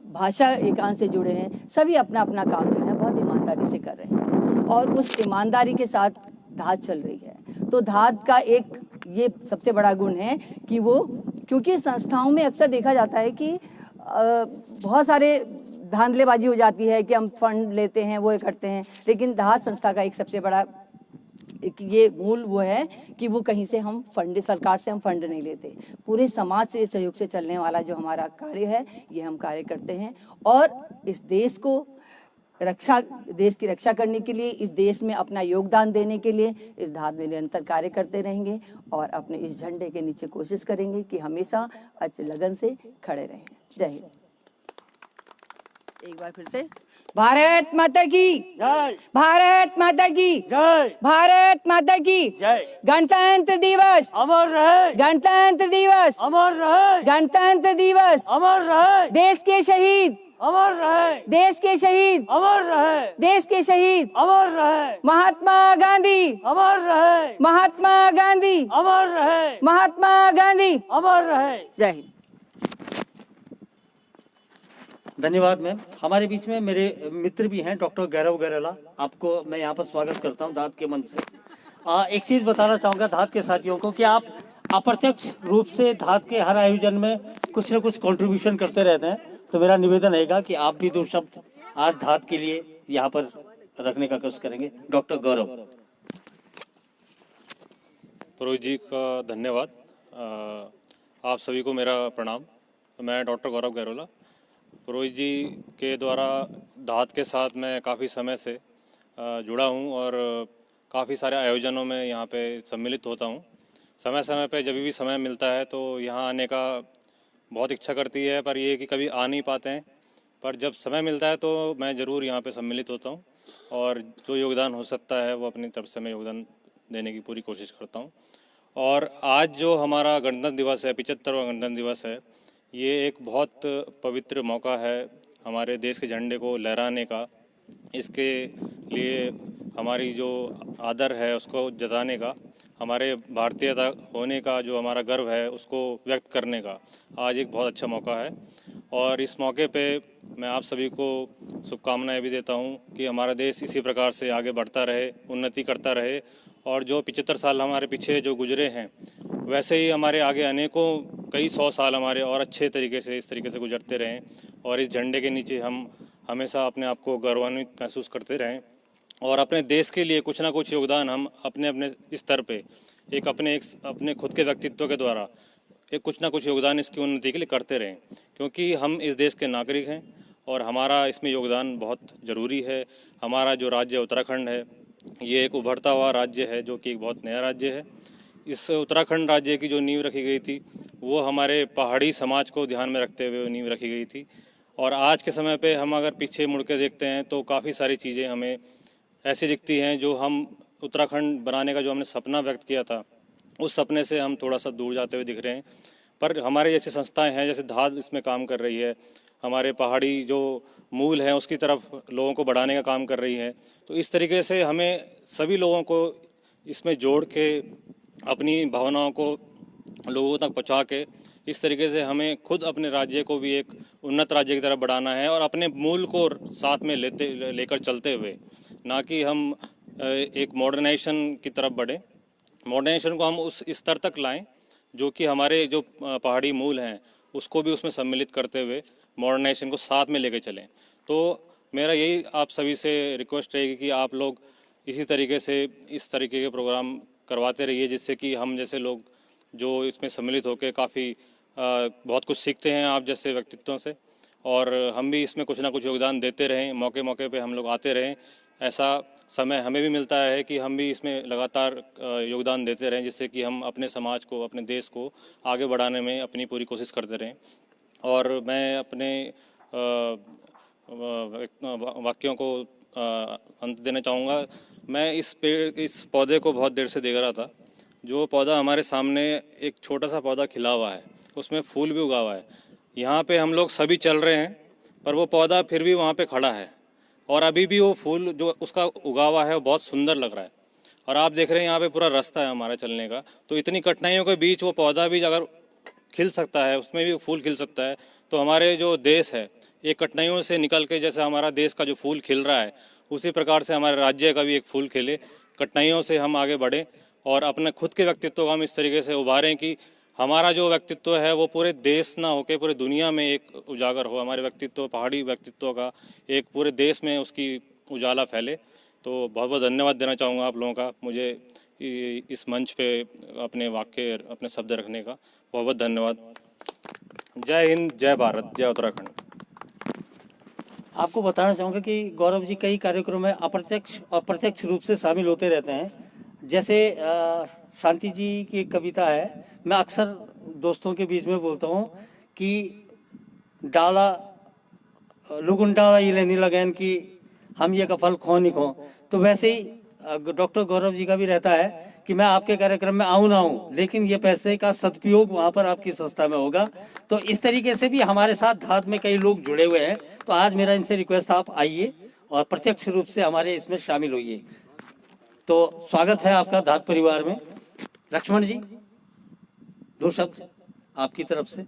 भाषा एकांत से जुड़े हैं, सभी अपना अपना काम जो है बहुत ईमानदारी से कर रहे हैं और उस ईमानदारी के साथ धात चल रही है। तो धात का एक ये सबसे बड़ा गुण है कि वो, क्योंकि संस्थाओं में अक्सर देखा जाता है कि बहुत सारे धांधलेबाजी हो जाती है कि हम फंड लेते हैं, वो करते हैं, लेकिन धात संस्था का एक सबसे बड़ा ये मूल वो है कि वो कहीं से हम फंड, सरकार से हम फंड नहीं लेते, पूरे समाज से सहयोग से चलने वाला जो हमारा कार्य है, ये हम कार्य करते हैं। और इस देश को देश की रक्षा करने के लिए, इस देश में अपना योगदान देने के लिए इस धात में निरंतर कार्य करते रहेंगे और अपने इस झंडे के नीचे कोशिश करेंगे कि हमेशा अच्छे लगन से खड़े रहें। जय हिंद। एक बार फिर से भारत माता की जय, भारत माता की जय, भारत माता की जय। गणतंत्र दिवस अमर रहे, गणतंत्र दिवस अमर रहे, गणतंत्र दिवस। अमर रहे, देश के शहीद, अमर रहे, देश के शहीद, अमर रहे, देश के शहीद अमर रहे, महात्मा गांधी, अमर रहे, महात्मा गांधी, अमर रहे, महात्मा गांधी। अमर रहे। जय हिंद। धन्यवाद मैम। हमारे बीच में मेरे मित्र भी हैं, डॉक्टर गौरव गैरला, आपको मैं यहाँ पर स्वागत करता हूँ धात के मन से। एक चीज बताना चाहूँगा धात के साथियों को कि आप अप्रत्यक्ष रूप से धात के हर आयोजन में कुछ न कुछ कंट्रीब्यूशन करते रहते हैं, तो मेरा निवेदन रहेगा कि आप भी दो शब्द आज धात के लिए यहाँ पर रखने का कोशिश करेंगे। डॉक्टर गौरव। पुरोहित जी का धन्यवाद। आप सभी को मेरा प्रणाम। मैं डॉक्टर गौरव गहरोला। पुरोहित जी के द्वारा धात के साथ मैं काफ़ी समय से जुड़ा हूँ और काफ़ी सारे आयोजनों में यहाँ पे सम्मिलित होता हूँ। समय समय पे जब भी समय मिलता है तो यहाँ आने का बहुत इच्छा करती है, पर ये कि कभी आ नहीं पाते हैं। पर जब समय मिलता है तो मैं ज़रूर यहाँ पे सम्मिलित होता हूँ और जो योगदान हो सकता है वो अपनी तरफ से मैं योगदान देने की पूरी कोशिश करता हूँ। और आज जो हमारा गणतंत्र दिवस है, 75वां गणतंत्र दिवस है, ये एक बहुत पवित्र मौका है हमारे देश के झंडे को लहराने का। इसके लिए हमारी जो आदर है उसको जताने का, हमारे भारतीयता होने का जो हमारा गर्व है उसको व्यक्त करने का आज एक बहुत अच्छा मौका है। और इस मौके पे मैं आप सभी को शुभकामनाएं भी देता हूं कि हमारा देश इसी प्रकार से आगे बढ़ता रहे, उन्नति करता रहे और जो 75 साल हमारे पीछे जो गुजरे हैं वैसे ही हमारे आगे अनेकों कई 100 साल हमारे और अच्छे तरीके से इस तरीके से गुजरते रहें और इस झंडे के नीचे हम हमेशा अपने आप को गौरवान्वित महसूस करते रहें और अपने देश के लिए कुछ ना कुछ योगदान हम अपने अपने स्तर पे एक अपने खुद के व्यक्तित्व के द्वारा एक कुछ ना कुछ योगदान इसकी उन्नति के लिए करते रहें, क्योंकि हम इस देश के नागरिक हैं और हमारा इसमें योगदान बहुत ज़रूरी है। हमारा जो राज्य उत्तराखंड है ये एक उभरता हुआ राज्य है जो कि एक बहुत नया राज्य है। इस उत्तराखंड राज्य की जो नींव रखी गई थी वो हमारे पहाड़ी समाज को ध्यान में रखते हुए नींव रखी गई थी और आज के समय पे हम अगर पीछे मुड़ के देखते हैं तो काफ़ी सारी चीज़ें हमें ऐसी दिखती हैं जो हम उत्तराखंड बनाने का जो हमने सपना व्यक्त किया था उस सपने से हम थोड़ा सा दूर जाते हुए दिख रहे हैं। पर हमारे जैसी संस्थाएं हैं, जैसे धात इसमें काम कर रही है, हमारे पहाड़ी जो मूल हैं उसकी तरफ लोगों को बढ़ाने का काम कर रही है। तो इस तरीके से हमें सभी लोगों को इसमें जोड़ के अपनी भावनाओं को लोगों तक पहुँचा के इस तरीके से हमें खुद अपने राज्य को भी एक उन्नत राज्य की तरफ बढ़ाना है और अपने मूल को साथ में लेकर चलते हुए, ना कि हम एक मॉडर्नाइजेशन की तरफ बढ़े। मॉडर्नाइजेशन को हम उस स्तर तक लाएं जो कि हमारे जो पहाड़ी मूल हैं उसको भी उसमें सम्मिलित करते हुए मॉडर्नाइजेशन को साथ में लेके चलें। तो मेरा यही आप सभी से रिक्वेस्ट रहेगी कि आप लोग इसी तरीके से इस तरीके के प्रोग्राम करवाते रहिए, जिससे कि हम जैसे लोग जो इसमें सम्मिलित होकर काफ़ी बहुत कुछ सीखते हैं आप जैसे व्यक्तित्वों से और हम भी इसमें कुछ ना कुछ योगदान देते रहें, मौके मौके पे हम लोग आते रहें। ऐसा समय हमें भी मिलता है कि हम भी इसमें लगातार योगदान देते रहें, जिससे कि हम अपने समाज को, अपने देश को आगे बढ़ाने में अपनी पूरी कोशिश करते रहें। और मैं अपने वाक्यों को अंत देना चाहूँगा। मैं इस पौधे को बहुत देर से देख रहा था। जो पौधा हमारे सामने एक छोटा सा पौधा खिला हुआ है, उसमें फूल भी उगा हुआ है। यहाँ पे हम लोग सभी चल रहे हैं पर वो पौधा फिर भी वहाँ पे खड़ा है और अभी भी वो फूल जो उसका उगा हुआ है वो बहुत सुंदर लग रहा है। और आप देख रहे हैं यहाँ पे पूरा रास्ता है हमारा चलने का, तो इतनी कठिनाइयों के बीच वो पौधा भी अगर खिल सकता है, उसमें भी फूल खिल सकता है, तो हमारे जो देश है एक कठिनाइयों से निकल के जैसे हमारा देश का जो फूल खिल रहा है उसी प्रकार से हमारे राज्य का भी एक फूल खिले। कठिनाइयों से हम आगे बढ़ें और अपने खुद के व्यक्तित्व को हम इस तरीके से उभारें कि हमारा जो व्यक्तित्व है वो पूरे देश ना होके पूरे दुनिया में एक उजागर हो। हमारे व्यक्तित्व, पहाड़ी व्यक्तित्व का एक पूरे देश में उसकी उजाला फैले। तो बहुत बहुत धन्यवाद देना चाहूँगा आप लोगों का, मुझे इस मंच पे अपने वाक्य, अपने शब्द रखने का बहुत बहुत धन्यवाद। जय हिंद, जय भारत, जय उत्तराखंड। आपको बताना चाहूँगा कि गौरव जी कई कार्यक्रमों में अप्रत्यक्ष और प्रत्यक्ष रूप से शामिल होते रहते हैं। जैसे शांति जी की एक कविता है, मैं अक्सर दोस्तों के बीच में बोलता हूँ कि डाला लुगुन डाला ये लेने लगन कि हम ये का फल खो नहीं खो। तो वैसे ही डॉक्टर गौरव जी का भी रहता है कि मैं आपके कार्यक्रम में आऊँ ना आऊँ, लेकिन ये पैसे का सदुपयोग वहाँ पर आपकी संस्था में होगा। तो इस तरीके से भी हमारे साथ धात में कई लोग जुड़े हुए हैं। तो आज मेरा इनसे रिक्वेस्ट, आप आइए और प्रत्यक्ष रूप से हमारे इसमें शामिल होइए। तो स्वागत है आपका धात परिवार में। लक्ष्मण जी, दो शब्द आपकी तरफ से।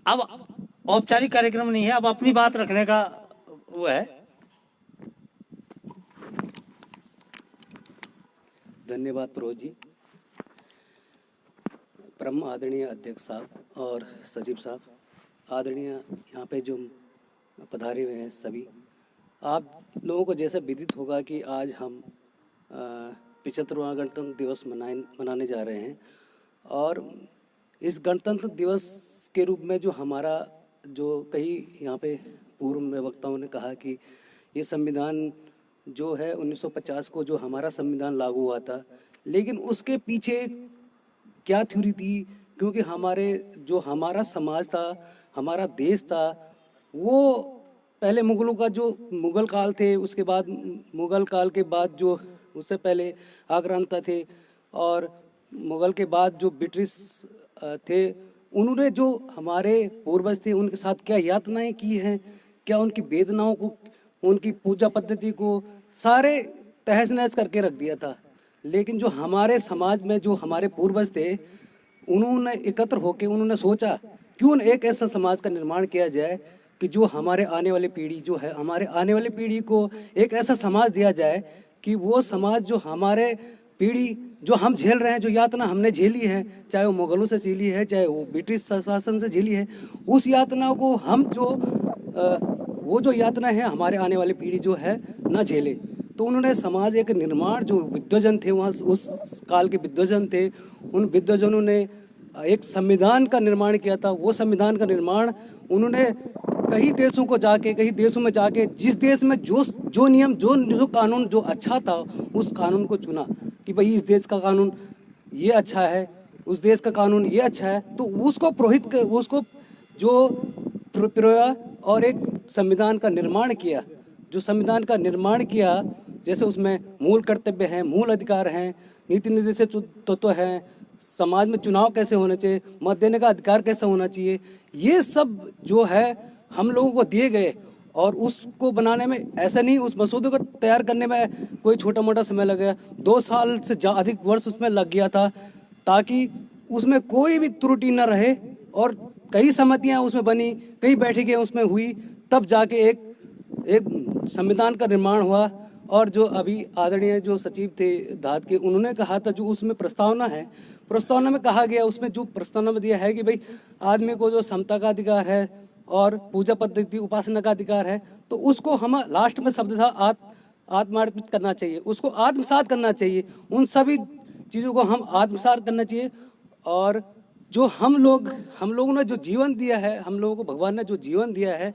अब औपचारिक कार्यक्रम नहीं है, अब अपनी बात रखने का वो है। धन्यवाद पुरोहित जी। परम आदरणीय अध्यक्ष साहब और सचिव साहब, आदरणीय यहाँ पे जो पधारे हुए हैं सभी। आप लोगों को जैसे विदित होगा कि आज हम 75वां गणतंत्र दिवस मनाने जा रहे हैं, और इस गणतंत्र दिवस के रूप में जो हमारा, जो कई यहाँ पे पूर्व में वक्ताओं ने कहा कि ये संविधान जो है 1950 को जो हमारा संविधान लागू हुआ था, लेकिन उसके पीछे क्या थ्योरी थी, क्योंकि हमारा समाज था, हमारा देश था, वो पहले मुगलों का जो मुगल काल थे, उसके बाद मुगल काल के बाद जो उससे पहले आक्रांता थे, और मुगल के बाद जो ब्रिटिश थे, उन्होंने जो हमारे पूर्वज थे उनके साथ क्या यातनाएं की हैं, क्या उनकी वेदनाओं को, उनकी पूजा पद्धति को सारे तहस नहस करके रख दिया था। लेकिन जो हमारे समाज में जो हमारे पूर्वज थे, उन्होंने एकत्र होकर उन्होंने सोचा क्यों न एक ऐसा समाज का निर्माण किया जाए कि जो हमारे आने वाली पीढ़ी जो है, हमारे आने वाली पीढ़ी को एक ऐसा समाज दिया जाए कि वो समाज जो हमारे पीढ़ी जो हम झेल रहे हैं, जो यातना हमने झेली है, चाहे वो मुगलों से झेली है, चाहे वो ब्रिटिश शासन से झेली है, उस यातना को हम वो जो यातना है हमारे आने वाली पीढ़ी जो है ना झेले। तो उन्होंने समाज एक निर्माण, जो विद्वजन थे वहाँ उस काल के विद्वजन थे, उन विद्वजनों ने एक संविधान का निर्माण किया था। वो संविधान का निर्माण उन्होंने कई देशों में जाके जिस देश में जो नियम, जो कानून जो अच्छा था, उस कानून को चुना कि भाई इस देश का कानून ये अच्छा है, उस देश का कानून ये अच्छा है, तो उसको जो प्रयोग और एक संविधान का निर्माण किया। जो संविधान का निर्माण किया, जैसे उसमें मूल कर्तव्य हैं, मूल अधिकार हैं, नीति निर्देशित तत्व हैं, समाज में चुनाव कैसे होने चाहिए, मत देने का अधिकार कैसे होना चाहिए, ये सब जो है हम लोगों को दिए गए। और उसको बनाने में ऐसा नहीं, उस मसौदे को तैयार करने में कोई छोटा मोटा समय लग गया, 2 साल से अधिक वर्ष उसमें लग गया था, ताकि उसमें कोई भी त्रुटि न रहे। और कई समितियां उसमें बनी, कई बैठकें उसमें हुई, तब जाके एक संविधान का निर्माण हुआ। और जो अभी आदरणीय जो सचिव थे धाद के, उन्होंने कहा था जो उसमें प्रस्तावना है, प्रस्तावना में कहा गया, उसमें जो प्रस्तावना में दिया है कि भाई आदमी को जो समता का अधिकार है और पूजा पद्धति उपासना का अधिकार है, तो उसको हम लास्ट में शब्द था आत्मार्पित करना चाहिए, उसको आत्मसात करना चाहिए, उन सभी चीज़ों को हम आत्मसात करना चाहिए। और जो हम लोगों ने जो जीवन दिया है, हम लोगों को भगवान ने जो जीवन दिया है,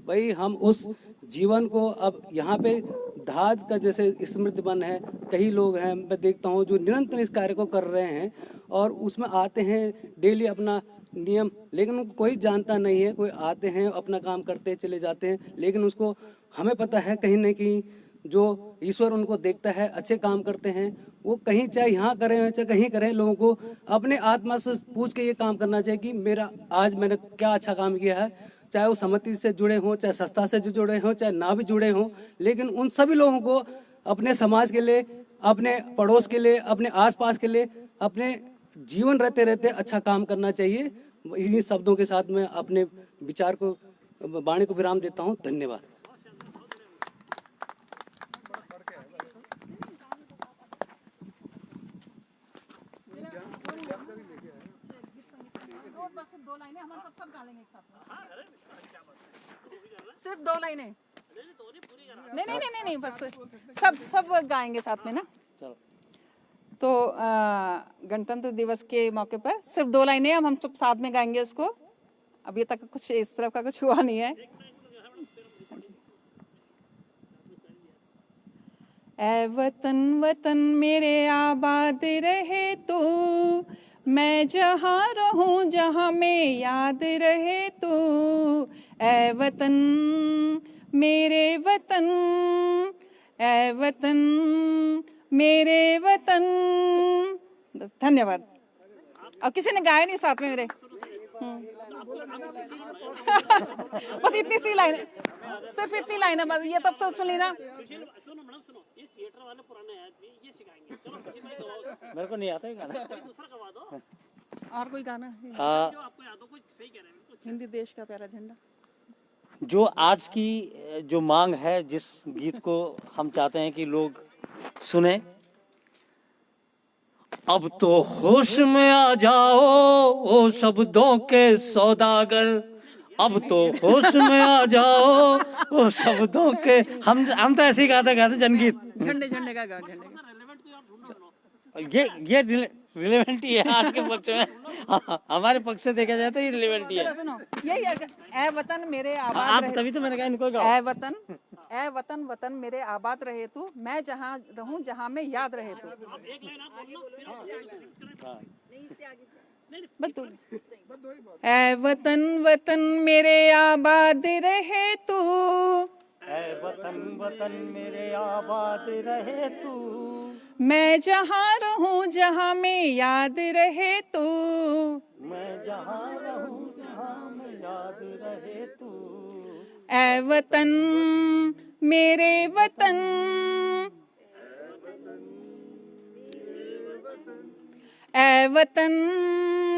भाई हम उस जीवन को अब यहाँ पे धाद का जैसे स्मृति वन है, कई लोग हैं मैं देखता हूँ जो निरंतर इस कार्य को कर रहे हैं और उसमें आते हैं डेली अपना नियम, लेकिन उनको कोई जानता नहीं है। कोई आते हैं अपना काम करते चले जाते हैं, लेकिन उसको हमें पता है कहीं न कहीं जो ईश्वर उनको देखता है, अच्छे काम करते हैं, वो कहीं चाहे यहाँ करें चाहे कहीं करें, लोगों को अपने आत्मा से पूछ के ये काम करना चाहिए कि मेरा आज मैंने क्या अच्छा काम किया है। चाहे वो समिति से जुड़े हों, चाहे संस्था से जुड़े हों, चाहे ना भी जुड़े हों, लेकिन उन सभी लोगों को अपने समाज के लिए, अपने पड़ोस के लिए, अपने आसपास के लिए, अपने जीवन रहते रहते अच्छा काम करना चाहिए। इन्हीं शब्दों के साथ मैं अपने विचार को, वाणी को विराम देता हूँ। धन्यवाद। सिर्फ 2 लाइनें नहीं बस सब गाएंगे साथ में ना। तो गणतंत्र दिवस के मौके पर सिर्फ 2 लाइनें हम सब साथ में गाएंगे उसको। अभी तक कुछ इस तरह का कुछ हुआ नहीं है। ऐ वतन वतन मेरे आबाद रहे तू, मैं जहाँ रहूं जहाँ में याद रहे तू। ऐ वतन मेरे वतन, ऐ वतन मेरे वतन। धन्यवाद। और किसी ने गाया नहीं साथ में मेरे। बस इतनी सी लाइन, सिर्फ इतनी लाइन है बस। ये तब सब सुन ली ना। मेरे को नहीं आता है गाना। और कोई गाना हिंदी देश का प्यारा झंडा। जो आज की जो मांग है, जिस गीत को हम चाहते हैं कि लोग सुने, अब तो होश में आ जाओ ओ शब्दों के सौदागर, अब तो होश में आ जाओ वो शब्दों के। हम तो ऐसे ही गाते जनगीत। झंडे झंडे का गाओ, झंडे का। ये रिलेवेंट ही है आज के पक्ष में। हमारे पक्ष से देखा जाए तो ये रिलेवेंट ही है। चलो सुनो, यही है, ए वतन मेरे आप आबाद रहे, तभी तो मैंने कहा इनको गाओ। ए वतन वतन मेरे आबाद रहे तू, मैं जहाँ रहूं जहाँ में याद रहे तू। ए वतन वतन मेरे आबाद रहे तू, ऐ वतन वतन मेरे आबाद रहे तू, मैं जहाँ रहूं जहाँ में याद रहे तू। मैं जहाँ रहूं जहाँ में याद रहे तू। ऐ वतन मेरे वतन, ऐ वतन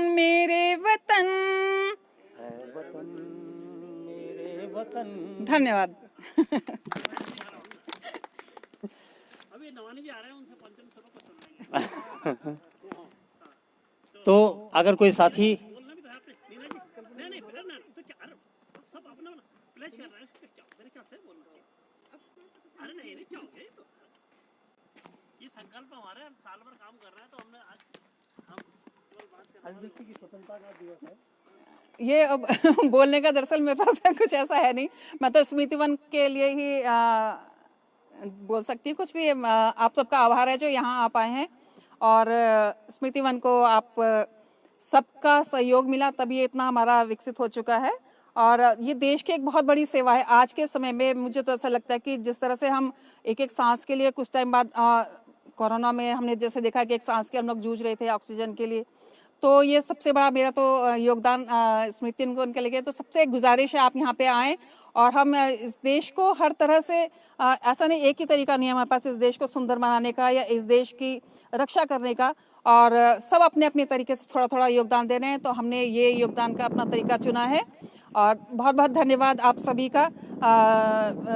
मेरे वतन। ऐ वतन मेरे वतन। धन्यवाद। अभी नवानी जी आ रहे हैं, उनसे पंचम स्वरों को सुनाएंगे। तो अगर कोई साथी बोलना भी तो है आपने। नहीं नहीं फिर ना तो क्या, अरे सब अपना प्लेज कर रहे हैं, क्या मेरे ख्याल से बोलना चाहिए। अरे नहीं नहीं क्या हो गया, ये संकल्प हमारे, हम साल भर काम कर रहे हैं, तो हमने आज ये अब बोलने का दरअसल मेरे पास कुछ ऐसा है नहीं, मैं तो स्मृति वन के लिए ही बोल सकती हूँ। कुछ भी आप सबका आभार है जो यहाँ आप आए हैं, और स्मृति वन को आप सबका सहयोग मिला तभी ये इतना हमारा विकसित हो चुका है। और ये देश की एक बहुत बड़ी सेवा है। आज के समय में मुझे तो ऐसा लगता है कि जिस तरह से हम एक एक सांस के लिए कुछ टाइम बाद कोरोना में हमने जैसे देखा कि एक सांस के हम लोग जूझ रहे थे ऑक्सीजन के लिए, तो ये सबसे बड़ा मेरा तो योगदान स्मृति वन के लिए। तो सबसे गुजारिश है आप यहाँ पे आएँ और हम इस देश को हर तरह से, ऐसा नहीं एक ही तरीका नहीं है हमारे पास इस देश को सुंदर बनाने का या इस देश की रक्षा करने का, और सब अपने अपने तरीके से थोड़ा थोड़ा योगदान दे रहे हैं। तो हमने ये योगदान का अपना तरीका चुना है, और बहुत बहुत धन्यवाद आप सभी का।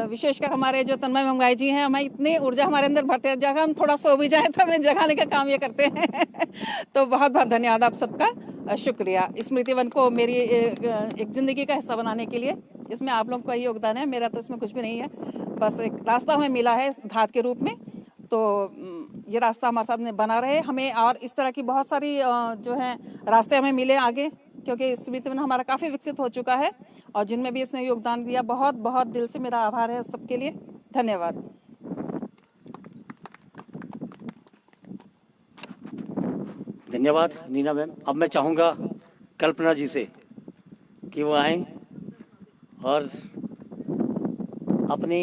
विशेषकर हमारे जो तन्मय मंगाई जी हैं, हमें इतनी ऊर्जा हमारे अंदर भरते हैं, जगह हम थोड़ा सो भी जाए तो हमें जगाने का काम ये करते हैं। तो बहुत बहुत धन्यवाद आप सबका, शुक्रिया। स्मृति वन को मेरी एक ज़िंदगी का हिस्सा बनाने के लिए इसमें आप लोगों का ही योगदान है, मेरा तो इसमें कुछ भी नहीं है। बस एक रास्ता हमें मिला है धात के रूप में, तो ये रास्ता हमारे साथ में बना रहे हमें, और इस तरह की बहुत सारी जो है रास्ते हमें मिले आगे, क्योंकि स्मृति वन हमारा काफ़ी विकसित हो चुका है, और जिनमें भी इसने योगदान दिया बहुत बहुत दिल से मेरा आभार है सबके लिए। धन्यवाद। धन्यवाद नीना मैम। अब मैं चाहूँगा कल्पना जी से कि वो आएं और अपनी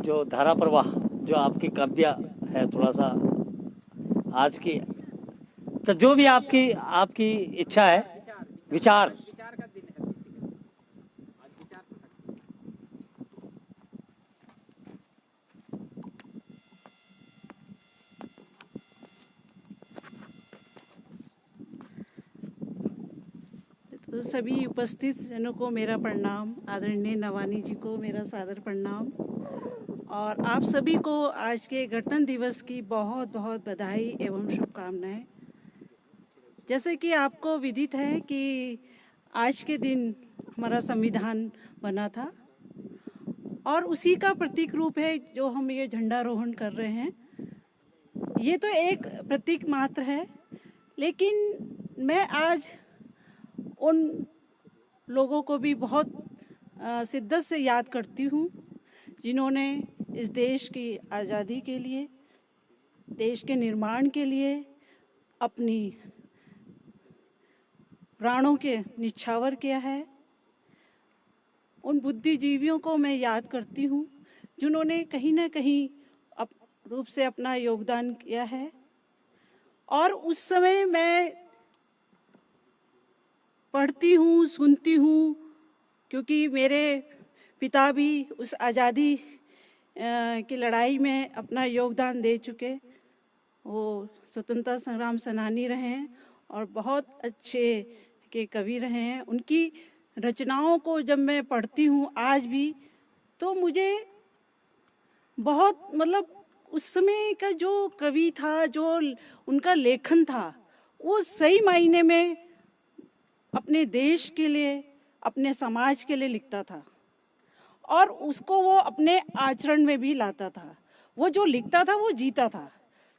जो धारा प्रवाह जो आपकी काव्य है, थोड़ा सा आज की, तो जो भी आपकी इच्छा है, विचार। तो सभी उपस्थित जनों को मेरा प्रणाम, आदरणीय नवानी जी को मेरा सादर प्रणाम, और आप सभी को आज के गणतंत्र दिवस की बहुत बहुत बधाई एवं शुभकामनाएं। जैसे कि आपको विदित है कि आज के दिन हमारा संविधान बना था, और उसी का प्रतीक रूप है जो हम ये झंडारोहण कर रहे हैं। ये तो एक प्रतीक मात्र है, लेकिन मैं आज उन लोगों को भी बहुत शिद्दत से याद करती हूँ जिन्होंने इस देश की आज़ादी के लिए, देश के निर्माण के लिए अपनी प्राणों के निछावर किया है। उन बुद्धिजीवियों को मैं याद करती हूँ जिन्होंने कहीं ना कहीं रूप से अपना योगदान किया है। और उस समय मैं पढ़ती हूँ, सुनती हूँ, क्योंकि मेरे पिता भी उस आज़ादी की लड़ाई में अपना योगदान दे चुके। वो स्वतंत्रता संग्राम सेनानी रहे हैं और बहुत अच्छे के कवि रहे हैं। उनकी रचनाओं को जब मैं पढ़ती हूँ आज भी, तो मुझे बहुत, मतलब उस समय का जो कवि था, जो उनका लेखन था, वो सही मायने में अपने देश के लिए, अपने समाज के लिए लिखता था और उसको वो अपने आचरण में भी लाता था। वो जो लिखता था वो जीता था,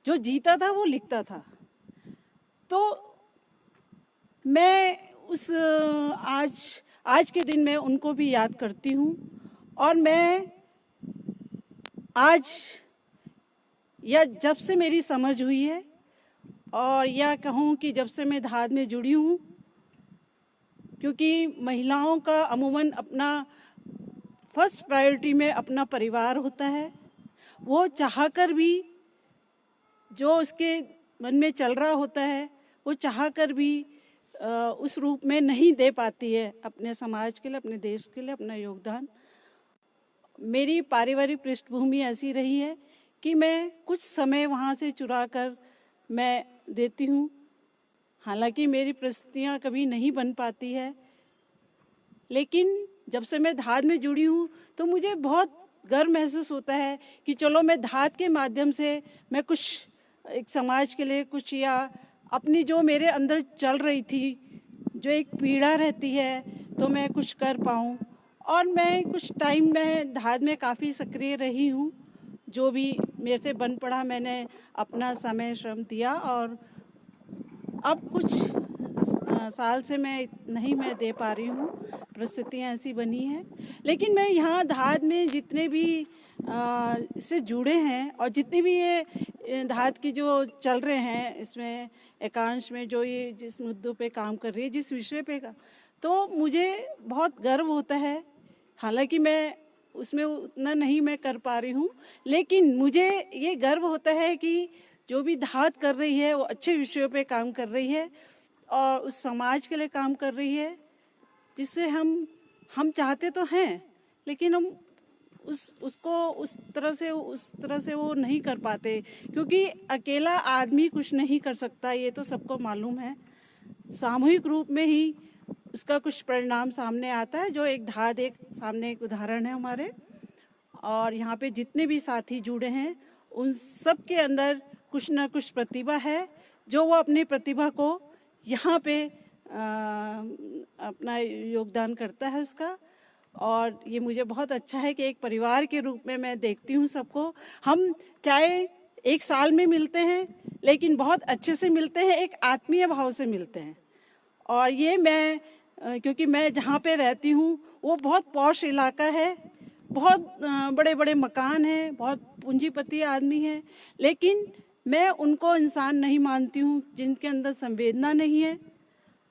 जो जीता था वो लिखता था। तो मैं उस आज के दिन में उनको भी याद करती हूँ और मैं आज या जब से मेरी समझ हुई है और या कहूँ कि जब से मैं धाद में जुड़ी हूँ, क्योंकि महिलाओं का अमूमन अपना फर्स्ट प्रायोरिटी में अपना परिवार होता है। वो चाहकर भी जो उसके मन में चल रहा होता है वो चाहकर भी उस रूप में नहीं दे पाती है अपने समाज के लिए, अपने देश के लिए अपना योगदान। मेरी पारिवारिक पृष्ठभूमि ऐसी रही है कि मैं कुछ समय वहाँ से चुरा कर मैं देती हूँ। हालांकि मेरी परिस्थितियाँ कभी नहीं बन पाती है, लेकिन जब से मैं धाद में जुड़ी हूँ तो मुझे बहुत गर्व महसूस होता है कि चलो मैं धाद के माध्यम से मैं कुछ एक समाज के लिए कुछ, या अपनी जो मेरे अंदर चल रही थी जो एक पीड़ा रहती है तो मैं कुछ कर पाऊँ। और मैं कुछ टाइम में धाद में काफ़ी सक्रिय रही हूँ, जो भी मेरे से बन पड़ा मैंने अपना समय श्रम दिया और अब कुछ साल से मैं नहीं मैं दे पा रही हूँ, परिस्थितियाँ ऐसी बनी हैं। लेकिन मैं यहाँ धाद में जितने भी इससे जुड़े हैं और जितने भी ये धाद की जो चल रहे हैं इसमें एकांश में जो ये जिस मुद्दों पे काम कर रही है, जिस विषय पे का, तो मुझे बहुत गर्व होता है। हालांकि मैं उसमें उतना नहीं मैं कर पा रही हूँ, लेकिन मुझे ये गर्व होता है कि जो भी धाद कर रही है वो अच्छे विषयों पे काम कर रही है और उस समाज के लिए काम कर रही है जिससे हम चाहते तो हैं, लेकिन हम उसको उस तरह से वो नहीं कर पाते, क्योंकि अकेला आदमी कुछ नहीं कर सकता, ये तो सबको मालूम है। सामूहिक रूप में ही उसका कुछ परिणाम सामने आता है। जो एक धाद एक सामने एक उदाहरण है हमारे, और यहाँ पे जितने भी साथी जुड़े हैं उन सब के अंदर कुछ ना कुछ प्रतिभा है, जो वो अपनी प्रतिभा को यहाँ पे अपना योगदान करता है उसका। और ये मुझे बहुत अच्छा है कि एक परिवार के रूप में मैं देखती हूँ सबको। हम चाहे एक साल में मिलते हैं लेकिन बहुत अच्छे से मिलते हैं, एक आत्मीय भाव से मिलते हैं। और ये मैं क्योंकि मैं जहाँ पे रहती हूँ वो बहुत पॉश इलाका है, बहुत बड़े बड़े मकान हैं, बहुत पूंजीपति आदमी हैं, लेकिन मैं उनको इंसान नहीं मानती हूँ जिनके अंदर संवेदना नहीं है।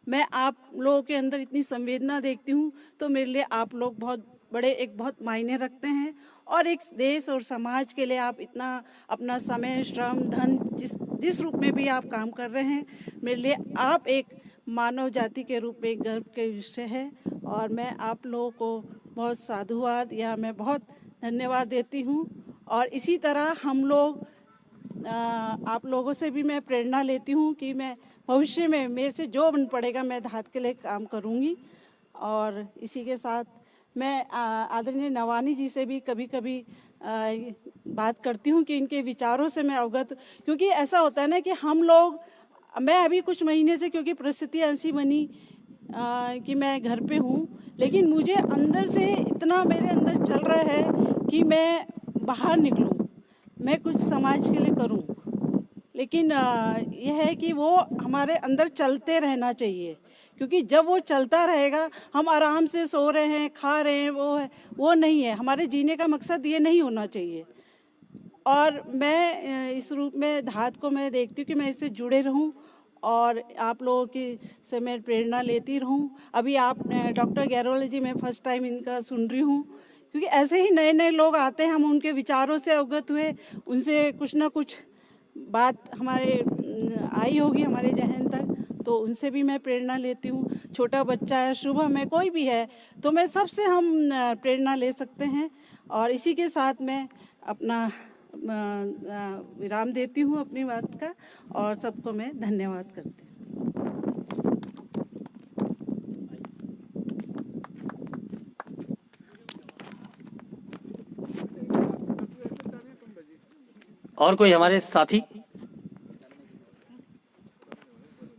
मैं आप लोगों के अंदर इतनी संवेदना देखती हूँ, तो मेरे लिए आप लोग बहुत बड़े एक बहुत मायने रखते हैं। और एक देश और समाज के लिए आप इतना अपना समय श्रम धन जिस रूप में भी आप काम कर रहे हैं, मेरे लिए आप एक मानव जाति के रूप में गर्व के विषय है। और मैं आप लोगों को बहुत साधुवाद या मैं बहुत धन्यवाद देती हूँ। और इसी तरह हम लोग आप लोगों से भी मैं प्रेरणा लेती हूँ कि मैं भविष्य में मेरे से जो बन पड़ेगा मैं धाद के लिए काम करूँगी। और इसी के साथ मैं आदरणीय नवानी जी से भी कभी कभी बात करती हूँ कि इनके विचारों से मैं अवगत, क्योंकि ऐसा होता है ना कि हम लोग, मैं अभी कुछ महीने से क्योंकि परिस्थिति ऐसी बनी कि मैं घर पे हूँ, लेकिन मुझे अंदर से इतना मेरे अंदर चल रहा है कि मैं बाहर निकलूँ, मैं कुछ समाज के लिए करूँ। लेकिन यह है कि वो हमारे अंदर चलते रहना चाहिए, क्योंकि जब वो चलता रहेगा, हम आराम से सो रहे हैं खा रहे हैं वो नहीं है। हमारे जीने का मकसद ये नहीं होना चाहिए। और मैं इस रूप में धाद को मैं देखती हूँ कि मैं इससे जुड़े रहूँ और आप लोगों की से मैं प्रेरणा लेती रहूँ। अभी आप डॉक्टर गैरोला जी मैं फर्स्ट टाइम इनका सुन रही हूँ, क्योंकि ऐसे ही नए नए लोग आते हैं, हम उनके विचारों से अवगत हुए, उनसे कुछ ना कुछ बात हमारे आई होगी हमारे जहन तक, तो उनसे भी मैं प्रेरणा लेती हूँ। छोटा बच्चा है, शुभम है, कोई भी है, तो मैं सबसे हम प्रेरणा ले सकते हैं। और इसी के साथ मैं अपना विराम देती हूँ अपनी बात का, और सबको मैं धन्यवाद करती हूँ। और कोई हमारे साथी?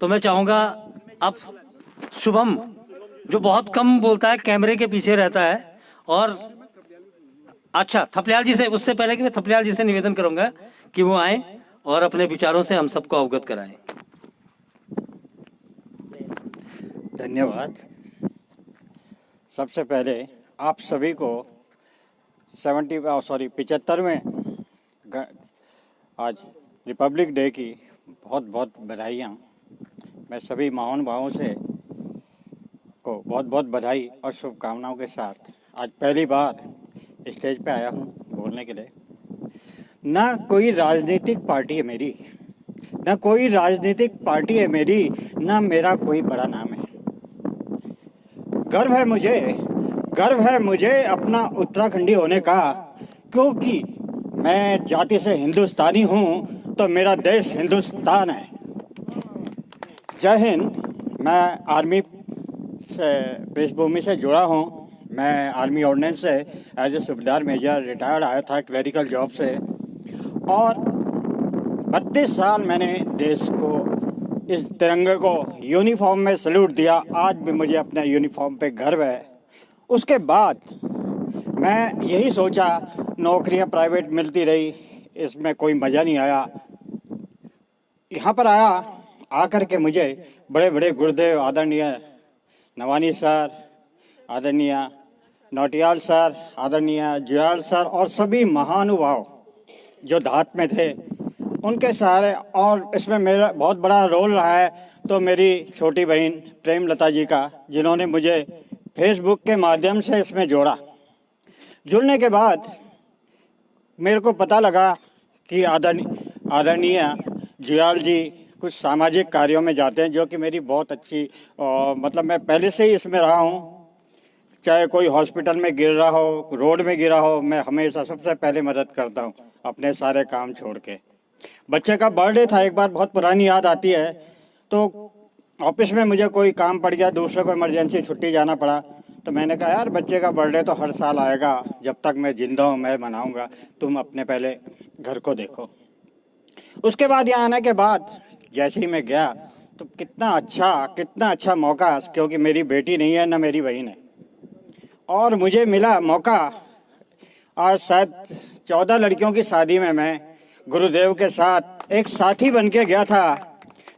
तो मैं चाहूंगा अब शुभम जो बहुत कम बोलता है, कैमरे के पीछे रहता है। और अच्छा, थपलियाल जी से, उससे पहले कि मैं थपलियाल जी से निवेदन करूंगा कि वो आए और अपने विचारों से हम सबको अवगत कराएं। धन्यवाद। सबसे पहले आप सभी को 75वें आज रिपब्लिक डे की बहुत बहुत बधाइयाँ। मैं सभी महानुभावों से को बहुत बहुत बधाई और शुभकामनाओं के साथ आज पहली बार स्टेज पे आया हूँ बोलने के लिए। ना कोई राजनीतिक पार्टी है मेरी, ना कोई राजनीतिक पार्टी है मेरी, ना मेरा कोई बड़ा नाम है। गर्व है मुझे अपना उत्तराखंडी होने का, क्योंकि मैं जाति से हिंदुस्तानी हूँ तो मेरा देश हिंदुस्तान है। जय हिंद। मैं आर्मी से पृष्ठभूमि से जुड़ा हूँ। मैं आर्मी ऑर्डिनेंस से एज ए सूबेदार मेजर रिटायर्ड आया था क्लरिकल जॉब से, और 32 साल मैंने देश को, इस तिरंगे को यूनिफॉर्म में सल्यूट दिया। आज भी मुझे अपने यूनिफॉर्म पे गर्व है। उसके बाद मैं यही सोचा, नौकरियां प्राइवेट मिलती रही, इसमें कोई मज़ा नहीं आया। यहाँ पर आकर के मुझे बड़े बड़े गुरुदेव आदरणीय नवानी सर, आदरणीय नौटियाल सर, आदरणीय जुयाल सर और सभी महानुभाव जो धात में थे, उनके सहारे, और इसमें मेरा बहुत बड़ा रोल रहा है तो मेरी छोटी बहन प्रेमलता जी का, जिन्होंने मुझे फेसबुक के माध्यम से इसमें जोड़ा। जुड़ने के बाद मेरे को पता लगा कि आदरणीय जुयाल जी कुछ सामाजिक कार्यों में जाते हैं, जो कि मेरी बहुत अच्छी मतलब मैं पहले से ही इसमें रहा हूँ। चाहे कोई हॉस्पिटल में गिर रहा हो, रोड में गिरा हो, मैं हमेशा सबसे पहले मदद करता हूँ अपने सारे काम छोड़ के। बच्चे का बर्थडे था एक बार, बहुत पुरानी याद आती है, तो ऑफिस में मुझे कोई काम पड़ गया, दूसरे को इमरजेंसी छुट्टी जाना पड़ा, तो मैंने कहा यार बच्चे का बर्थडे तो हर साल आएगा, जब तक मैं जिंदा हूँ मैं मनाऊंगा, तुम अपने पहले घर को देखो। उसके बाद यहाँ आने के बाद जैसे ही मैं गया तो कितना अच्छा मौका, क्योंकि मेरी बेटी नहीं है ना मेरी बहन है, और मुझे मिला मौका। आज शायद 14 लड़कियों की शादी में मैं गुरुदेव के साथ एक साथी बन के गया था,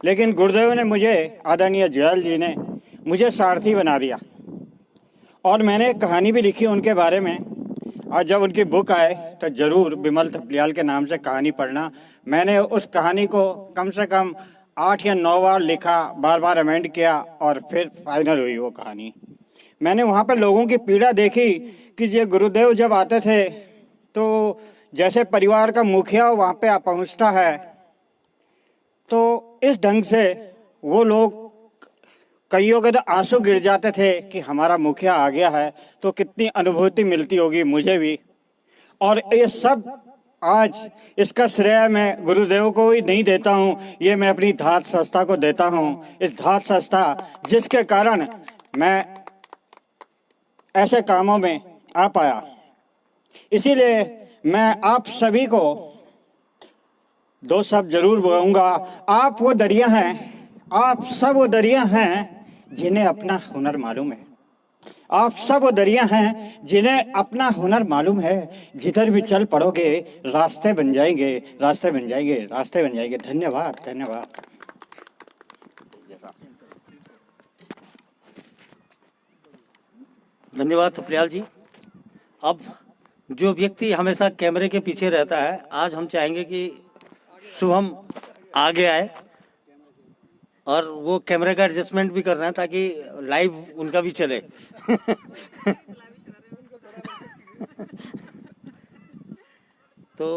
लेकिन गुरुदेव ने मुझे, आदरणीय जुयाल जी ने मुझे सारथी बना दिया। और मैंने एक कहानी भी लिखी उनके बारे में, और जब उनकी बुक आए तो ज़रूर बिमल थपलियाल के नाम से कहानी पढ़ना। मैंने उस कहानी को कम से कम 8 या 9 बार लिखा, बार बार अमेंड किया, और फिर फाइनल हुई वो कहानी। मैंने वहाँ पर लोगों की पीड़ा देखी कि ये गुरुदेव जब आते थे तो जैसे परिवार का मुखिया वहाँ पे पहुँचता है, तो इस ढंग से वो लोग, कईयों के तो आंसू गिर जाते थे कि हमारा मुखिया आ गया है, तो कितनी अनुभूति मिलती होगी मुझे भी। और ये सब आज इसका श्रेय मैं गुरुदेव को ही नहीं देता हूँ, ये मैं अपनी धात संस्था को देता हूँ। इस धात संस्था जिसके कारण मैं ऐसे कामों में आ पाया। इसीलिए मैं आप सभी को 2 शब्द जरूर बोलूँगा। आप वो दरिया हैं, आप सब वो दरिया हैं जिन्हें अपना हुनर मालूम है। आप सब वो दरिया हैं जिन्हें अपना हुनर मालूम है। जिधर भी चल पड़ोगे रास्ते बन जाएंगे, रास्ते बन जाएंगे, रास्ते बन जाएंगे। धन्यवाद, धन्यवाद। धन्यवाद थपलियाल जी। अब जो व्यक्ति हमेशा कैमरे के पीछे रहता है, आज हम चाहेंगे कि शुभम आगे आए, और वो कैमरे का एडजस्टमेंट भी करना है ताकि लाइव उनका भी चले। तो